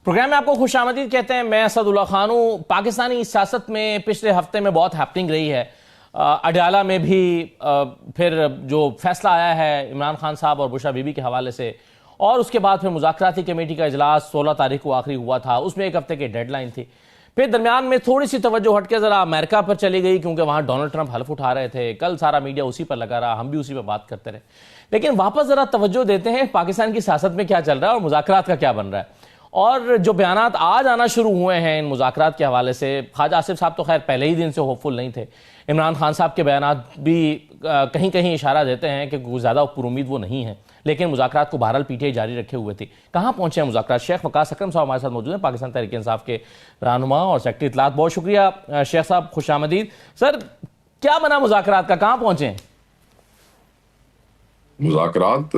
Programme میں آپ کو خوش آمدید کہتے ہیں. میں اسد اللہ خان ہوں. پاکستانی سیاست میں پچھلے ہفتے میں بہت ہیپننگ رہی ہے. اڈیالہ میں بھی پھر جو فیصلہ آیا ہے عمران خان صاحب اور بشرا بی بی کے حوالے سے، اور اس کے بعد پھر مذاکراتی کمیٹی کا اجلاس 16 تاریخ کو آخری ہوا تھا. اس میں ایک ہفتے کی ڈیڈ لائن تھی. پھر درمیان میں تھوڑی سی توجہ ہٹ کے ذرا امریکہ پر چلی گئی، کیونکہ وہاں ڈونلڈ ٹرمپ حلف اٹھا رہے تھے. کل سارا میڈیا اسی پر لگا رہا، ہم بھی اسی پہ بات کرتے رہے. لیکن واپس ذرا توجہ دیتے ہیں پاکستان کی سیاست میں کیا چل رہا ہے اور مذاکرات کا کیا بن رہا ہے. اور جو بیانات آج آنا شروع ہوئے ہیں ان مذاکرات کے حوالے سے، خواجہ آصف صاحب تو خیر پہلے ہی دن سے ہوپ فل نہیں تھے. عمران خان صاحب کے بیانات بھی کہیں کہیں اشارہ دیتے ہیں کہ زیادہ پر امید وہ نہیں ہیں، لیکن مذاکرات کو بہرحال پی ٹی آئی جاری رکھے ہوئے تھی. کہاں پہنچے ہیں مذاکرات؟ شیخ وقاص اکرم صاحب ہمارے ساتھ موجود ہیں، پاکستان تحریک انصاف کے رہنما اور سیکرٹری اطلاعات. بہت شکریہ شیخ صاحب، خوش آمدید. سر، کیا بنا مذاکرات کا؟ کہاں پہنچے ہیں مذاکرات؟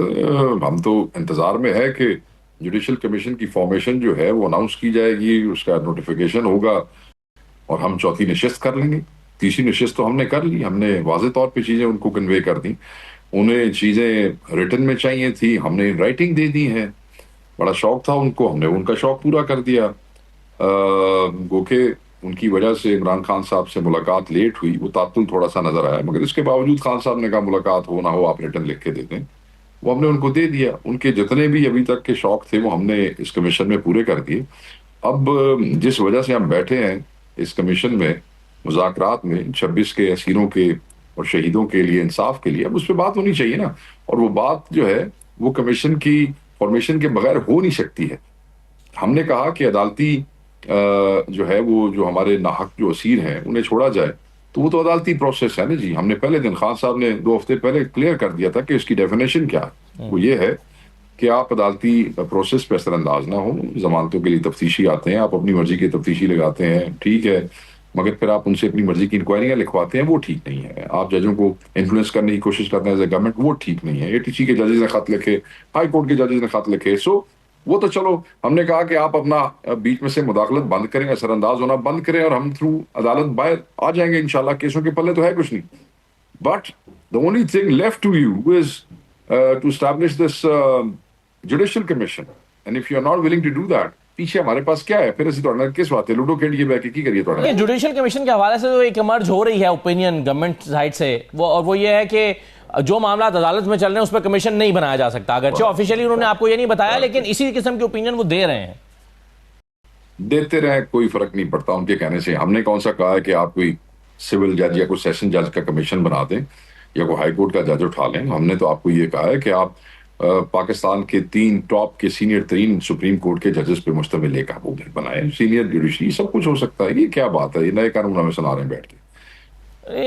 ہم تو انتظار میں ہے کہ جوڈیشل کمیشن کی فارمیشن جو ہے وہ اناؤنس کی جائے گی، اس کا نوٹیفیکیشن ہوگا اور ہم چوتھی نشست کر لیں گے. تیسری نشست تو ہم نے کر لی، ہم نے واضح طور پہ چیزیں ان کو کنوے کر دی. انہیں چیزیں ریٹن میں چاہیے تھی، ہم نے رائٹنگ دے دی ہیں. بڑا شوق تھا ان کو، ہم نے ان کا شوق پورا کر دیا. گو کہ ان کی وجہ سے عمران خان صاحب سے ملاقات لیٹ ہوئی، وہ تعطل تھوڑا سا نظر آیا، مگر اس کے باوجود خان صاحب نے کہا ملاقات ہو نہ ہو آپ ریٹن لکھ کے دے دیں. وہ ہم نے ان کو دے دیا. ان کے جتنے بھی ابھی تک کے شوق تھے وہ ہم نے اس کمیشن میں پورے کر دیے. اب جس وجہ سے ہم بیٹھے ہیں اس کمیشن میں مذاکرات میں 26 کے اسیروں کے اور شہیدوں کے لیے انصاف کے لیے، اب اس پہ بات ہونی چاہیے نا. اور وہ بات جو ہے وہ کمیشن کی فارمیشن کے بغیر ہو نہیں سکتی ہے. ہم نے کہا کہ عدالتی جو ہے وہ جو ہمارے ناحق جو اسیر ہیں انہیں چھوڑا جائے، تو وہ تو عدالتی پروسیس ہے نا جی. ہم نے پہلے دن خان صاحب نے 2 ہفتے پہلے کلیئر کر دیا تھا کہ اس کی ڈیفینیشن کیا ہے. وہ یہ ہے کہ آپ عدالتی پروسیس پہ اثر انداز نہ ہوں. ضمانتوں کے لیے تفتیشی آتے ہیں، آپ اپنی مرضی کی تفتیشی لگاتے ہیں، ٹھیک ہے، مگر پھر آپ ان سے اپنی مرضی کی انکوائریاں لکھواتے ہیں، وہ ٹھیک نہیں ہے. آپ ججوں کو انفلوئنس کرنے کی کوشش کرتے ہیں ایز اے گورنمنٹ، وہ ٹھیک نہیں ہے. ATC کے ججز نے خط لکھے، ہائی کورٹ کے ججز نے خط لکھے. سو وہ تو چلو ہم نے کہا کہ آپ اپنا بیچ میں سے مداخلت بند کریں، اثر انداز ہونا بند کریں، اور ہم تھرو عدالت باہر آ جائیں گے انشاءاللہ. کیسوں کے پلے تو ہے کچھ نہیں. But the only thing left to you is to establish this judicial commission, and if you are not willing to do that, پیچھے ہمارے پاس کیا ہے پھر؟ اسی طرح کس بات ہے لوڈو کھیل کے بیٹھ کے کی کریے تھوڑا. جوڈیشل کمیشن کے حوالے سے جو ایک ایمرج ہو رہی ہے اوپینین گورنمنٹ سائڈ سے، وہ یہ ہے کہ جو معاملات عدالت میں چل رہے ہیں اس پہ کمیشن نہیں بنایا جا سکتا. اگرچہ آفیشیلی انہوں نے آپ کو یہ نہیں بتایا، لیکن اسی قسم کی اوپینین وہ دے رہے ہیں. دیتے رہے، کوئی فرق نہیں پڑتا ان کے کہنے سے. ہم نے کون سا کہا ہے کہ آپ کوئی سول جج یا کوئی سیشن جج کا کمیشن بنا دیں یا کوئی ہائی کورٹ کا جج اٹھا لیں. ہم نے تو آپ کو یہ کہا ہے کہ آپ پاکستان کے 3 ٹاپ کے سینئر ترین سپریم کورٹ کے ججز پہ مشتمل ایک وہ بنائے. سینئر جوڈیشری سب کچھ ہو سکتا ہے. یہ کیا بات ہے؟ یہ نئے قانون ہمیں سنا رہے ہیں بیٹھ کے.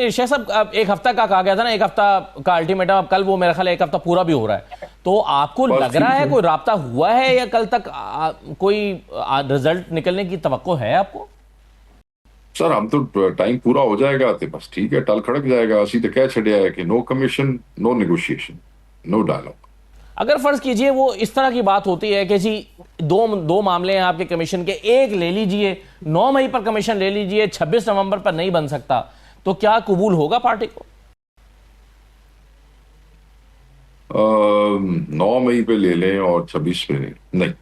شیخ صاحب، ایک ہفتہ کا کہا گیا تھا نا، ایک ہفتہ کا الٹیمیٹم. اب کل وہ میرا خیال ہے ایک ہفتہ پورا بھی ہو رہا ہے. تو آپ کو لگ رہا ہے کوئی رابطہ ہوا ہے یا کل تک کوئی رزلٹ نکلنے کی توقع ہے آپ کو؟ سر ہم تو ٹائم پورا ہو جائے گا تو بس ٹھیک ہے، ٹل کھڑک جائے گا. اسی تو کہہ چھڑیا ہے کہ نو کمیشن، نو نیگوشیشن، نو ڈائلاگ. اگر فرض کیجئے وہ اس طرح کی بات ہوتی ہے کہ جی دو معاملے ہیں آپ کے کمیشن کے، ایک لے لیجئے، 9 مئی پر کمیشن لے لیجئے، 26 نومبر پر نہیں بن سکتا، تو کیا قبول ہوگا پارٹی کو؟ 9 مئی پہ لے لیں اور 26 پہ نہیں.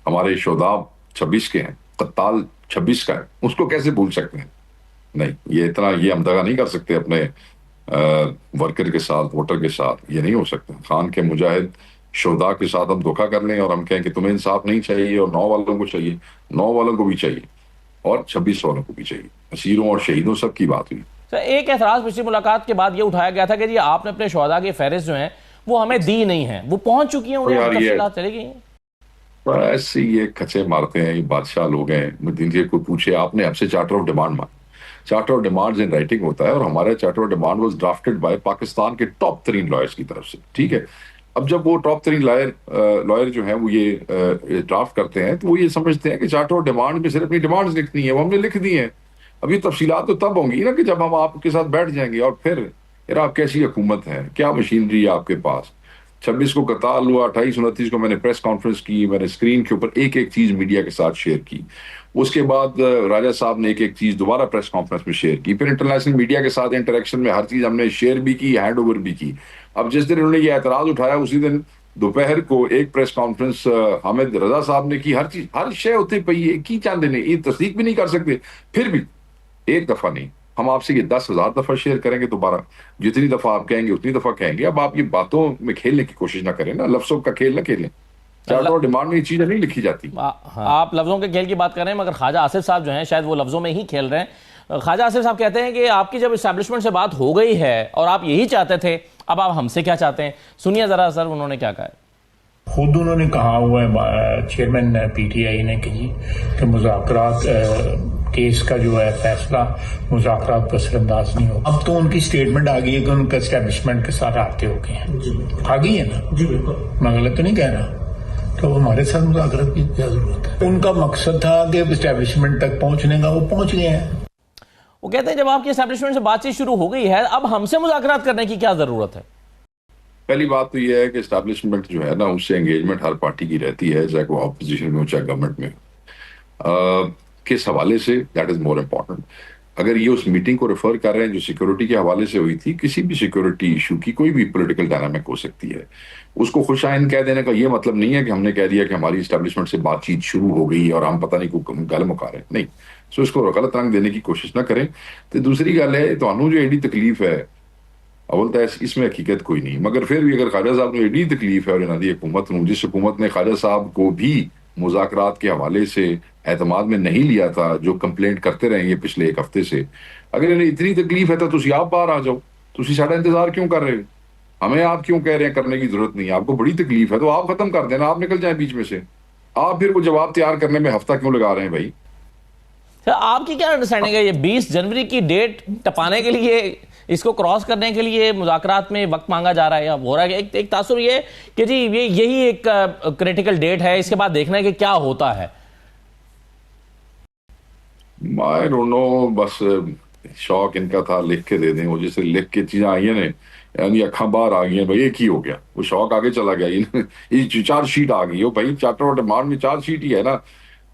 ہمارے شہداء 26 کے ہیں، قتال 26 کا ہے، اس کو کیسے بھول سکتے ہیں؟ نہیں، یہ ہم دغا نہیں کر سکتے اپنے ورکر کے ساتھ، ووٹر کے ساتھ. یہ نہیں ہو سکتا. خان کے مجاہد شہداء کے ساتھ ہم دھوکہ کر لیں اور ہم کہیں کہ تمہیں انصاف نہیں چاہیے اور 9 والوں کو چاہیے. 9 والوں کو بھی چاہیے اور 26 والوں کو بھی چاہیے. اسیروں اور شہیدوں سب کی بات ہوئی. سر، ایک اعتراض پچھلی ملاقات کے بعد یہ اٹھایا گیا تھا کہ جی آپ نے اپنے شہداء کی فہرست جو ہیں وہ ہمیں دی نہیں ہیں، وہ پہنچ چکی ہیں، انہیں تفصیلات چلی گئی ہیں. ایسے یہ کچے مارتے ہیں، یہ بادشاہ لوگ ہیں. جن سے کوئی پوچھے آپ نے ہم سے چارٹر آف ڈیمانڈ مانگا. Charter of demands in writing ہوتا ہے، اور ہمارا charter of demand was drafted by Pakistan کے ٹاپ ترین لائرز کی طرف سے. ٹھیک ہے، اب جب وہ ٹاپ ترین لائر جو ہیں وہ یہ ڈرافٹ کرتے ہیں تو وہ یہ سمجھتے ہیں کہ چارٹر آف ڈیمانڈ میں صرف اپنی ڈیمانڈز لکھنی ہیں. وہ ہم نے لکھ دی ہیں. اب یہ تفصیلات تو تب ہوں گی نا کہ جب ہم آپ کے ساتھ بیٹھ جائیں گے. اور پھر یار آپ کیسی حکومت ہے، کیا مشینری ہے آپ کے پاس؟ 26 کو قتال ہوا، 28 29 کو میں نے پریس کانفرنس کی، میں نے اسکرین کے اوپر ایک چیز میڈیا کے ساتھ شیئر کی. اس کے بعد راجہ صاحب نے ایک چیز دوبارہ پریس کانفرنس میں شیئر کی. پھر انٹرنیشنل میڈیا کے ساتھ انٹریکشن میں ہر چیز ہم نے شیئر بھی کی، ہینڈ اوور بھی کی. اب جس دن انہوں نے یہ اعتراض اٹھایا اسی دن دوپہر کو ایک پریس کانفرنس حامد رضا صاحب نے کی, ہر چیز ہر شے ہوتی پئی ہے, کی چاندے نے یہ تصدیق بھی نہیں کر سکتے. پھر بھی ایک دفعہ نہیں, ہم آپ سے یہ 10,000 دفعہ شیئر کریں گے دوبارہ, جتنی دفعہ آپ کہیں گے اتنی دفعہ کہیں گے. اب آپ یہ باتوں میں کھیلنے کی کوشش نہ کریں نا, لفظوں کا کھیل نہ کھیلیں. چارٹر اور ڈیمانڈ میں یہ چیزیں نہیں لکھی جاتی. آپ لفظوں کے کھیل کی بات کر رہے ہیں, مگر خواجہ آصف صاحب جو ہیں شاید وہ لفظوں میں ہی کھیل رہے ہیں. خواجہ آصف صاحب کہتے ہیں کہ آپ کی جب اسٹیبلشمنٹ سے بات ہو گئی ہے اور آپ یہی چاہتے تھے, اب آپ ہم سے کیا چاہتے ہیں؟ سنیے ذرا سر انہوں نے کیا کہا ہے. خود انہوں نے کہا ہوا ہے چیئرمین پی ٹی آئی نے کہ مذاکرات کیس کا جو ہے فیصلہ مذاکرات پر اثر انداز نہیں ہوگا. اب تو ان کی سٹیٹمنٹ آ گئی ہے کہ ان کا اسٹیبلشمنٹ کے ساتھ رابطے ہو گئے ہیں. آ گئی ہے نا؟ جی بالکل, میں غلط تو نہیں کہہ رہا. تو ہمارے ساتھ مذاکرات کی کیا ضرورت ہے؟ ان کا مقصد تھا کہ اسٹیبلشمنٹ تک پہنچنے کا, وہ پہنچ گئے ہیں. وہ کہتے ہیں جب آپ کی اسٹیبلشمنٹ سے بات چیت شروع ہو گئی ہے, اب ہم سے مذاکرات کرنے کی کیا ضرورت ہے؟ پہلی بات تو یہ ہے کہ اسٹیبلشمنٹ جو ہے نا, اس سے انگیجمنٹ ہر پارٹی کی رہتی ہے, چاہے وہ اپوزیشن میں ہو چاہے گورنمنٹ میں ہو. کس حوالے سے, دیٹ از مور امپورٹنٹ. اگر یہ اس میٹنگ کو ریفر کر رہے ہیں جو سیکورٹی کے حوالے سے ہوئی تھی, کسی بھی سیکورٹی ایشو کی کوئی بھی پولیٹیکل ڈائنامک ہو سکتی ہے, اس کو خوش آئند کہہ دینے کا یہ مطلب نہیں ہے کہ ہم نے کہہ دیا کہ ہماری اسٹیبلشمنٹ سے بات چیت شروع ہو گئی اور ہم پتہ نہیں کو گل مکا رہے ہیں. نہیں, سو اس کو غلط رنگ دینے کی کوشش نہ کریں. تو دوسری گل ہے, تو جو ایڈی تکلیف ہے, اول تو اس میں حقیقت کوئی نہیں, مگر پھر بھی اگر خواجہ صاحب نے ایڈی تکلیف ہے اور انہوں نے حکومت نو, جس حکومت نے خواجہ صاحب کو بھی مذاکرات کے حوالے سے اعتماد میں نہیں لیا تھا, جو کمپلینٹ کرتے رہے یہ پچھلے ایک ہفتے سے, اگر انہیں اتنی تکلیف ہے تو تسی آپ باہر آ جاؤ. تسی ساڈا انتظار کیوں کر رہے ہو؟ ہمیں آپ کیوں کہہ رہے ہیں کرنے کی ضرورت نہیں ہے؟ آپ کو بڑی تکلیف ہے تو آپ ختم کر دینا, آپ نکل جائیں بیچ میں سے. آپ پھر وہ جواب تیار کرنے میں ہفتہ کیوں لگا رہے ہیں بھائی؟ آپ کی کیا انڈرسٹینڈنگ ہے, یہ 20 جنوری کی ڈیٹ ٹپانے کے لیے, اس کو کراس کرنے کے لیے مذاکرات میں وقت مانگا جا رہا ہے یا ہو رہا ہے؟ ایک تاثر یہ ہے کہ جی یہی ایک کریٹیکل ڈیٹ ہے, اس کے بعد دیکھنا ہے کہ کیا ہوتا ہے. I don't know, بس شوق ان کا تھا لکھ کے دے دیں. وہ جیسے لکھ کے چیزیں آئی ہیں یعنی اکھاں باہر آ گئی ہیں بھائی, ایک ہی ہو گیا, وہ شوق آگے چلا گیا. یہ 4 شیٹ آ گئی ہو بھائی, چارٹر اور ڈیمانڈ میں 4 شیٹ ہی ہے نا.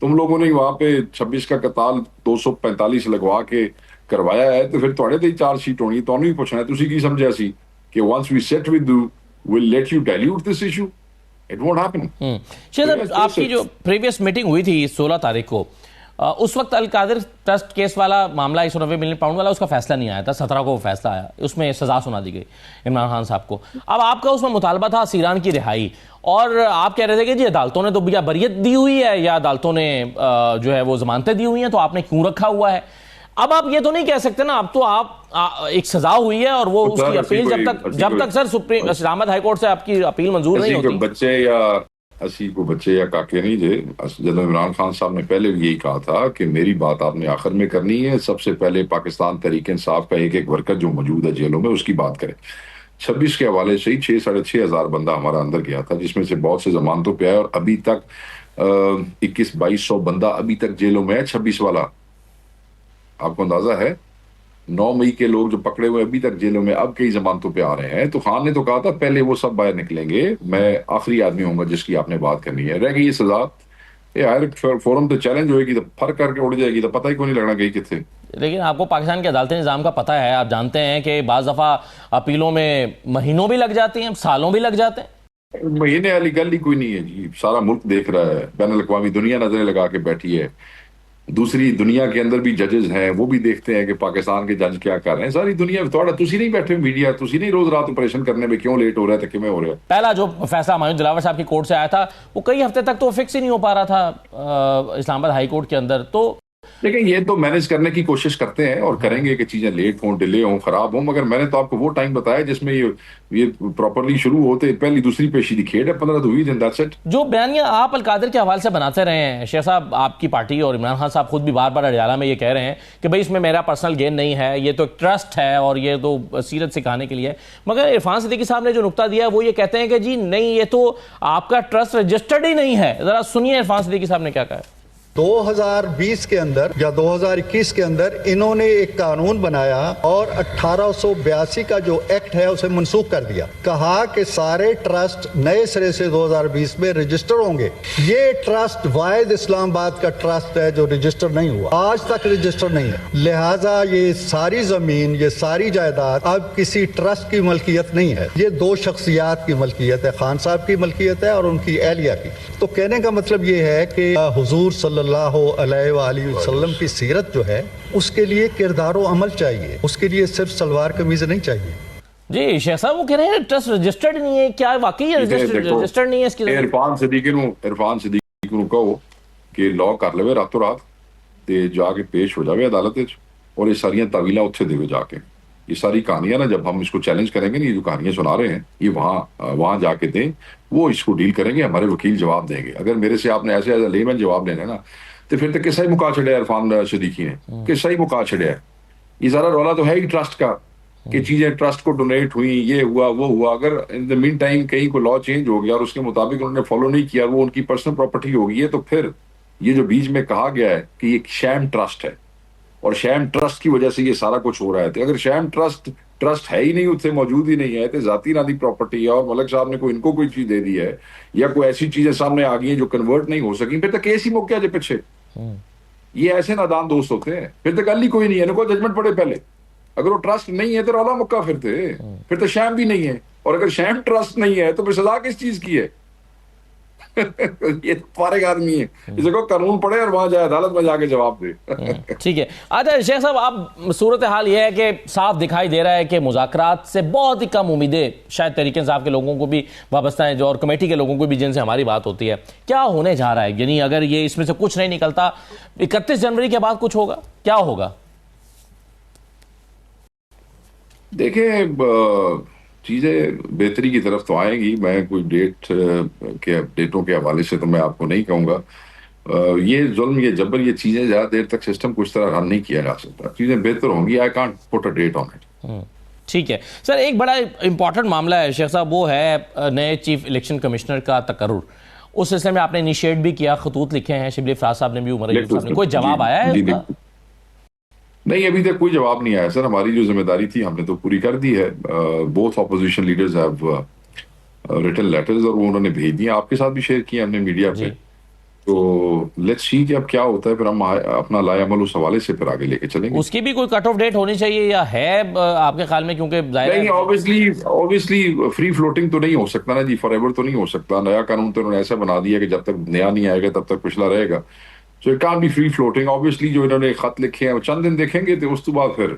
تم لوگوں نے وہاں پہ 26 کا قتال 245 لگوا کے کروایا ہے, تو پھر تھوڑے تے 4 شیٹ ہونی. تو نہیں پوچھنا ہے تسی کی سمجھا سی کہ once we sit with you we'll let you dilute this issue. It won't happen. Shahzad, آپ کی جو پریویس میٹنگ ہوئی تھی 16 تاریخ کو, اس وقت القادر ٹرسٹ کیس والا معاملہ 190 ملین پاؤنڈ والا, اس کا فیصلہ نہیں آیا تھا. 17 کو وہ فیصلہ آیا, اس میں سزا سنا دی گئی عمران خان صاحب کو. اب آپ کا اس میں مطالبہ تھا اسیران کی رہائی, اور آپ کہہ رہے تھے کہ جی عدالتوں نے تو یا بریت دی ہوئی ہے یا عدالتوں نے جو ہے وہ ضمانتیں دی ہوئی ہیں, تو آپ نے کیوں رکھا ہوا ہے؟ اب آپ یہ تو نہیں کہہ سکتے نا, اب تو آپ ایک سزا ہوئی ہے اور وہ اس کی اپیل جب تک سر سپریم اسلام آباد ہائی کورٹ سے آپ کی اپیل منظور نہیں ہوتی. بچے یا اسی کو بچے یا کاکے نہیں تھے. جب عمران خان صاحب نے پہلے بھی یہی کہا تھا کہ میری بات آپ نے آخر میں کرنی ہے, سب سے پہلے پاکستان تحریک انصاف کا ایک ورکر جو موجود ہے جیلوں میں, اس کی بات کریں. 26 کے حوالے سے ہی 6,500 ہزار بندہ ہمارا اندر گیا تھا, جس میں سے بہت سے ضمانتوں پہ آئے, اور ابھی تک 21-2200 بندہ ابھی تک جیلوں میں ہے. 26 والا آپ کو اندازہ ہے, 9 مئی کے لوگ جو پکڑے ہوئے ابھی تک جیلوں میں, اب کئی ضمانتوں پہ آ رہے ہیں. تو خان نے تو کہا تھا پہلے وہ سب باہر نکلیں گے, میں آخری آدمی ہوں گا جس کی آپ نے بات کرنی ہے. رہ گئی یہ سزا, یہ ہائر فورم تو چیلنج ہوئے گی تو پھر کر کے اڑ جائے گی, تو پتہ ہی کوئی نہیں لگنا گئی کتنے. لیکن آپ کو پاکستان کے عدالتی نظام کا پتہ ہے, آپ جانتے ہیں کہ بعض دفعہ اپیلوں میں مہینوں بھی لگ جاتی ہیں, سالوں بھی لگ جاتے ہیں. مہینے والی گل ہی کوئی نہیں ہے جی, سارا ملک دیکھ رہا ہے, بین الاقوامی دنیا نظریں لگا کے بیٹھی ہے. دوسری دنیا کے اندر بھی ججز ہیں, وہ بھی دیکھتے ہیں کہ پاکستان کے جج کیا کر رہے ہیں. ساری دنیا تھوڑا تسی نہیں بیٹھے میڈیا, تسی نہیں روز رات آپریشن کرنے میں کیوں لیٹ ہو رہا ہے, تک میں ہو رہا ہے. پہلا جو فیصلہ ہمایوں دلاور صاحب کی کورٹ سے آیا تھا, وہ کئی ہفتے تک تو فکس ہی نہیں ہو پا رہا تھا اسلام آباد ہائی کورٹ کے اندر. تو لیکن یہ تو مینیج کرنے کی کوشش کرتے ہیں اور کریں گے کہ چیزیں لیٹ ہوں, ڈیلے ہوں, خراب ہوں. مگر میں نے تو آپ کو وہ ٹائم بتایا جس میں یہ پراپرلی شروع ہوتے, پہلی دوسری پیشی دی کھیڑ ہے 15 تو 20 دن, دیٹس اٹ. جو بیانیہ آپ القادر کے حوالے سے بناتے رہے ہیں شیخ صاحب, آپ کی پارٹی اور عمران خان صاحب خود بھی بار بار اڈیالہ میں یہ کہہ رہے ہیں کہ بھائی اس میں میرا پرسنل گین نہیں ہے, یہ تو ایک ٹرسٹ ہے اور یہ تو سیرت سکھانے کے لیے. مگر عرفان صدیقی صاحب نے جو نقطہ دیا ہے وہ یہ کہتے ہیں کہ جی نہیں, یہ تو آپ کا ٹرسٹ رجسٹرڈ ہی نہیں ہے. ذرا سنیے عرفان صدیقی صاحب نے کیا کہا ہے. 2020 کے اندر یا 2021 کے اندر انہوں نے ایک قانون بنایا اور 1882 کا جو ایکٹ ہے اسے منسوخ کر دیا. کہا کہ سارے ٹرسٹ نئے سرے سے 2020 میں رجسٹر ہوں گے. یہ ٹرسٹ واحد اسلام آباد کا ٹرسٹ ہے جو رجسٹر نہیں ہوا, آج تک رجسٹر نہیں ہے. لہٰذا یہ ساری زمین, یہ ساری جائیداد اب کسی ٹرسٹ کی ملکیت نہیں ہے, یہ دو شخصیات کی ملکیت ہے, خان صاحب کی ملکیت ہے اور ان کی اہلیہ کی. تو کہنے کا مطلب یہ ہے کہ حضور صلی اللہ علیہ وآلہ وسلم کی سیرت جو ہے اس کے لیے کردار و عمل چاہیے, اس کے لیے صرف سلوار قمیض نہیں چاہیے. جی شیخ صاحب وہ کہہ رہے ہیں ٹرسٹ رجسٹرڈ نہیں ہے, کیا واقعی رجسٹرڈ نہیں ہے اس کی؟ عرفان صدیقی نو کہو کہ لا کر لے راتوں رات تے جا کے پیش ہو جاوے عدالت وچ اور یہ ساری تعویلاں اتنے دے جا کے. یہ ساری کہانیاں نا جب ہم اس کو چیلنج کریں گے نا, یہ جو کہانیاں سنا رہے ہیں یہ وہاں جا کے دیں, وہ اس کو ڈیل کریں گے, ہمارے وکیل جواب دیں گے. اگر میرے سے آپ نے ایسے لیمن جواب لینا ہے نا تو پھر تو قصہ ہی مکا چھڑیا عرفان صدیقی نے, قصہ ہی مکا چھڑیا ہے. یہ سارا رولا تو ہے ہی ٹرسٹ کا کہ چیزیں ٹرسٹ کو ڈونیٹ ہوئی, یہ ہوا وہ ہوا. اگر ان دا مین ٹائم کہیں کو لا چینج ہو گیا اور اس کے مطابق انہوں نے فالو نہیں کیا, وہ ان کی پرسنل پراپرٹی ہو گئی ہے, تو پھر یہ جو بیچ میں کہا گیا ہے کہ یہ شیم ٹرسٹ ہے اور شیم ٹرسٹ کی وجہ سے یہ سارا کچھ ہو رہا ہے. اگر شیم ٹرسٹ ہے ہی نہیں, اتنے موجود ہی نہیں ہے, تو ذاتی نادی پراپرٹی ہے اور ملک صاحب نے ان کو کوئی چیز دے دی ہے یا کوئی ایسی چیزیں سامنے آ گئی ہیں جو کنورٹ نہیں ہو سکی, پھر تو کیس ہی مک گیا جی پیچھے. یہ ایسے نادان دوست ہوتے ہیں, پھر تو گل ہی کوئی نہیں ہے, کوئی ججمنٹ پڑے پہلے. اگر وہ ٹرسٹ نہیں ہے تو رولا مکہ پھر تو شیم بھی نہیں ہے, اور اگر شیم ٹرسٹ نہیں ہے تو پھر سزا کس چیز کی ہے؟ یہ فارغ آدمی ہے, اسے کو قانون پڑھے اور وہاں جائے عدالت میں جا کے جواب دے. ٹھیک ہے. اچھا شیخ صاحب, اب صورتحال یہ ہے کہ صاف دکھائی دے رہا ہے کہ مذاکرات سے بہت ہی کم امیدیں شاید تحریک انصاف کے لوگوں کو بھی وابستہ ہیں, جو اور کمیٹی کے لوگوں کو بھی جن سے ہماری بات ہوتی ہے. کیا ہونے جا رہا ہے؟ یعنی اگر یہ اس میں سے کچھ نہیں نکلتا, 31 جنوری کے بعد کچھ ہوگا, کیا ہوگا؟ دیکھیں چیزیں بہتری کی طرف تو آئیں گی. میں کوئی ڈیٹوں کے حوالے سے تو میں آپ کو نہیں کہوں گا. یہ ظلم, یہ جبر, یہ چیزیں زیادہ دیر تک سسٹم کو اس طرح رن نہیں کیا جا سکتا. چیزیں بہتر ہوں گی. I can't put a date on it. ٹھیک ہے سر. ایک بڑا امپورٹنٹ معاملہ ہے شیخ صاحب, وہ ہے نئے چیف الیکشن کمشنر کا تقرر. اس سلسلے میں آپ نے انیشیٹ بھی کیا, خطوط لکھے ہیں, شبلی افراز صاحب نے بھی, عمر ایوب صاحب نے. کوئی جواب آیا ہے اس کا؟ نہیں, ابھی تک کوئی جواب نہیں آیا سر. ہماری جو ذمہ داری تھی ہم نے تو پوری کر دی ہے. Both opposition leaders have written letters اور وہ انہوں نے بھیج دیے, آپ کے ساتھ بھی شیئر کیا ہم نے میڈیا پہ. تو لیٹس سی کہ اب کیا ہوتا ہے, پھر ہم اپنا لائے عمل اس حوالے سے پھر آگے لے کے چلیں گے. اس کی بھی کوئی کٹ آف ڈیٹ ہونی چاہیے یا ہے آپ کے خیال میں؟ کیونکہ نہیں, obviously فری فلوٹنگ تو نہیں ہو سکتا نا جی, فار ایور تو نہیں ہو سکتا. نیا قانون تو انہوں نے ایسا بنا دیا کہ جب تک نیا نہیں آئے گا تب تک پچھلا رہے گا. So it can't be free floating. Obviously جو انہوں نے خط لکھے ہیں وہ چند دن دیکھیں گے تو اس تو بعد پھر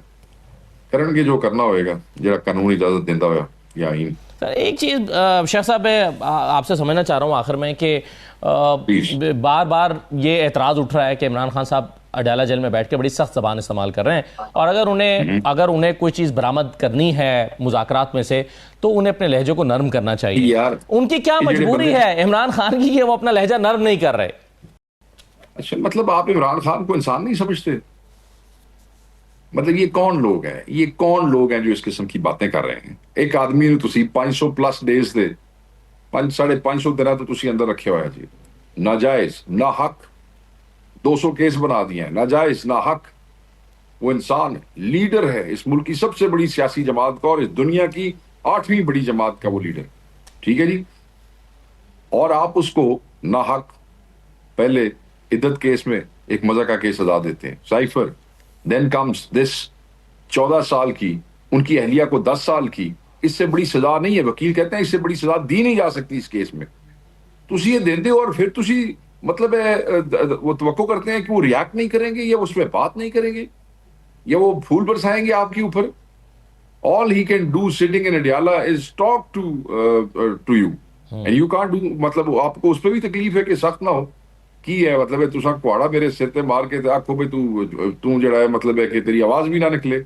کرن گے جو کرنا ہوئے گا, جہاں قانون اجازت دیندہ ہوا یا آئین. ایک چیز شیخ صاحب میں آپ سے سمجھنا چاہ رہا ہوں آخر میں کہ بار بار یہ اعتراض اٹھ رہا ہے کہ عمران خان صاحب اڈیالہ جیل میں بیٹھ کے بڑی سخت زبان استعمال کر رہے ہیں, اور اگر انہیں کوئی چیز برآمد کرنی ہے مذاکرات میں سے تو انہیں اپنے لہجے کو نرم کرنا چاہیے. ان کی کیا مجبوری ہے عمران خان کی کہ وہ اپنا لہجہ نرم نہیں کر رہے؟ اچھا, مطلب آپ عمران خان کو انسان نہیں سمجھتے؟ مطلب یہ کون لوگ ہیں جو اس قسم کی باتیں کر رہے ہیں؟ ایک آدمی نے تسی 500+ ڈیز دے 550 دن تو تسی اندر رکھے ہوا ہے جی, ناجائز نا حق 200 کیس بنا دیے ہیں, ناجائز نا حق. وہ انسان لیڈر ہے اس ملک کی سب سے بڑی سیاسی جماعت کا اور اس دنیا کی 8ویں بڑی جماعت کا وہ لیڈر, ٹھیک ہے جی. اور آپ اس کو نا حق پہلے عدت کیس میں ایک مزہ کا کیس سزا دیتے ہیں, سائفر. دین کمز دس 14 سال کی, ان کی اہلیہ کو 10 سال کی. اس سے بڑی سزا نہیں ہے. وکیل کہتے ہیں اس سے بڑی سزا دی نہیں جا سکتی اس کیس میں. تسی یہ دیندے اور پھر تسی مطلب وہ توقع کرتے ہیں کہ وہ ریاکٹ نہیں کریں گے یا اس پہ بات نہیں کریں گے یا وہ پھول برسائیں گے آپ کے اوپر. All he can do sitting in Adiala is talk to you and you can't do. مطلب آپ کو اس پہ بھی تکلیف ہے کہ سخت نہ ہو کی ہے, مطلب ہے تساں کوڑا میرے سر تے مار کے آکھو بھئی تو جڑا ہے مطلب ہے کہ تیری آواز بھی نہ نکلے.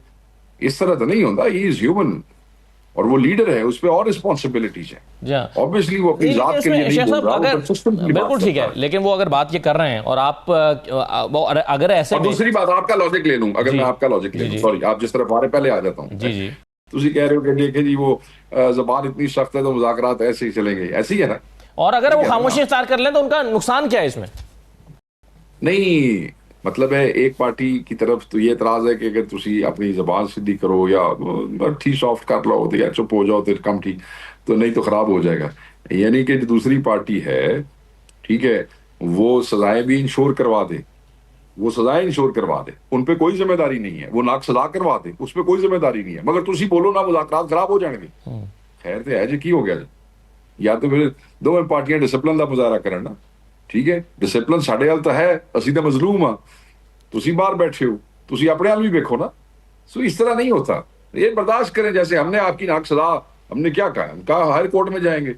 اس طرح تو نہیں ہوتا. ہی از ہیومن اور وہ لیڈر ہے, اس پہ اور رسپانسبلٹیز ہیں. Obviously وہ اپنی ذات کے لیے نہیں بول رہا. بالکل ٹھیک ہے, لیکن وہ اگر بات یہ کر رہے ہیں اور آپ اگر ایسے, اور دوسری بات آپ کا لاجک لے لوں, اگر میں آپ کا لاجک لے لوں, سوری آپ جس طرح بارے پہلے آ جاتا ہوں. جی تسی کہہ رہے ہو کہ دیکھیں جی وہ زبان اتنی سخت ہے تو مذاکرات ایسے ہی چلیں گے, ایسے ہی ہے نا. اور اگر وہ خاموشی اختیار کر لیں تو ان کا نقصان کیا ہے اس میں؟ نہیں مطلب ہے ایک پارٹی کی طرف تو یہ اعتراض ہے کہ اگر تسی اپنی زبان سیدھی کرو یا ٹھیک سافٹ کر لو تو یا چپ ہو جاؤ تو کم ٹھیک، تو نہیں تو خراب ہو جائے گا. یعنی کہ جو دوسری پارٹی ہے ٹھیک ہے وہ سزائیں بھی انشور کروا دے، وہ سزائیں انشور کروا دے، ان پہ کوئی ذمہ داری نہیں ہے، وہ ناک سزا کروا دے، اس پہ کوئی ذمہ داری نہیں ہے، مگر تسی بولو نا مذاکرات خراب ہو جائیں گے. خیر تو ہے جی کی ہو گیا جی، یا تو پھر دونوں پارٹیاں ڈسپلن کا مظاہرہ کرن نا. ٹھیک ہے ڈسپلن ساڈے حال تو ہے، اسی تو مظلوم ہاں، تسی باہر بیٹھے ہو، تسی اپنے حال بھی دیکھو نا. سو اس طرح نہیں ہوتا، یہ برداشت کریں. جیسے ہم نے آپ کی ناک سزا ہم نے کیا کہا، ہم کہا ہائر کورٹ میں جائیں گے،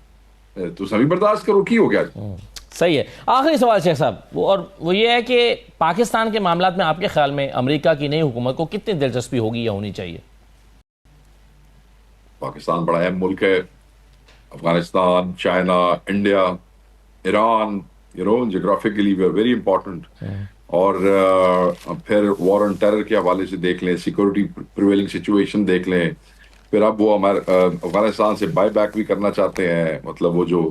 تو سبھی برداشت کرو، کی ہو گیا جی. صحیح ہے. آخری سوال شیخ صاحب، اور وہ یہ ہے کہ پاکستان کے معاملات میں آپ کے خیال میں امریکہ کی نئی حکومت کو کتنی دلچسپی ہوگی یا ہونی چاہیے؟ پاکستان بڑا اہم ملک ہے، Afghanistan, China, India, Iran, geographically we are very important. اور پھر وار آن ٹیرر کے حوالے سے دیکھ لیں، سیکورٹی پریویلنگ سچویشن دیکھ لیں. پھر اب وہ افغانستان سے بائی بیک بھی کرنا چاہتے ہیں، مطلب وہ جو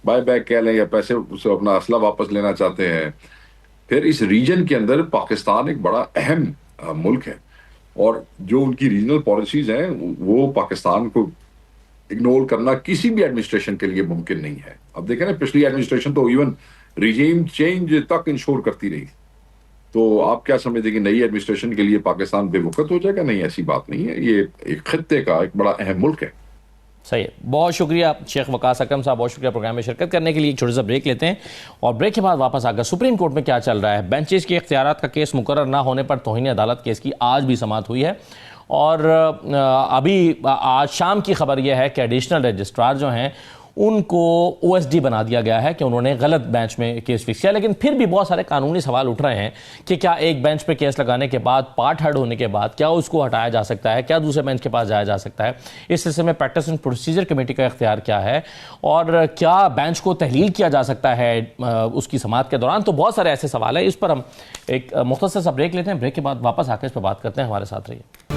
بائی بیک کہہ لیں یا پیسے اسے اپنا اسلحہ واپس لینا چاہتے ہیں. پھر اس ریجن کے اندر پاکستان ایک بڑا اہم ملک ہے، اور جو ان کی ریجنل پالیسیز ہیں وہ پاکستان کو اگنور کرنا کسی بھی ایڈمنسٹریشن کے لیے ممکن نہیں ہے. اب دیکھیں نا پچھلی ایڈمنسٹریشن تو ایون ریجیم چینج تک انشور کرتی رہی. تو آپ کیا سمجھتے ہیں کہ نئی ایڈمنسٹریشن کے لیے پاکستان بے وقت ہو جائے گا؟ نہیں، ایسی بات نہیں ہے. یہ ایک خطے کا ایک بڑا اہم ملک ہے. صحیح ہے. بہت شکریہ شیخ وقاص اکرم صاحب، بہت شکریہ پروگرام میں شرکت کرنے کے لیے. ایک چھوٹا سا بریک لیتے ہیں اور بریک کے بعد واپس آ کر سپریم کورٹ میں کیا چل رہا ہے. بینچز کے اختیارات کا کیس مقرر نہ ہونے پر توہین عدالت کیس کی آج بھی سماعت ہوئی ہے، اور ابھی آج شام کی خبر یہ ہے کہ ایڈیشنل رجسٹرار جو ہیں ان کو او ایس ڈی بنا دیا گیا ہے کہ انہوں نے غلط بینچ میں کیس فکس کیا. لیکن پھر بھی بہت سارے قانونی سوال اٹھ رہے ہیں کہ کیا ایک بینچ پہ کیس لگانے کے بعد پارٹ ہرڈ ہونے کے بعد کیا اس کو ہٹایا جا سکتا ہے، کیا دوسرے بینچ کے پاس جایا جا سکتا ہے. اس سلسلے میں پریکٹس اینڈ پروسیجر کمیٹی کا اختیار کیا ہے، اور کیا بینچ کو تحلیل کیا جا سکتا ہے اس کی سماعت کے دوران. تو بہت سارے ایسے سوال ہیں. اس پر ہم ایک مختصر سا بریک لیتے ہیں، بریک کے بعد واپس آ کے اس پہ بات کرتے ہیں. ہمارے ساتھ رہیے.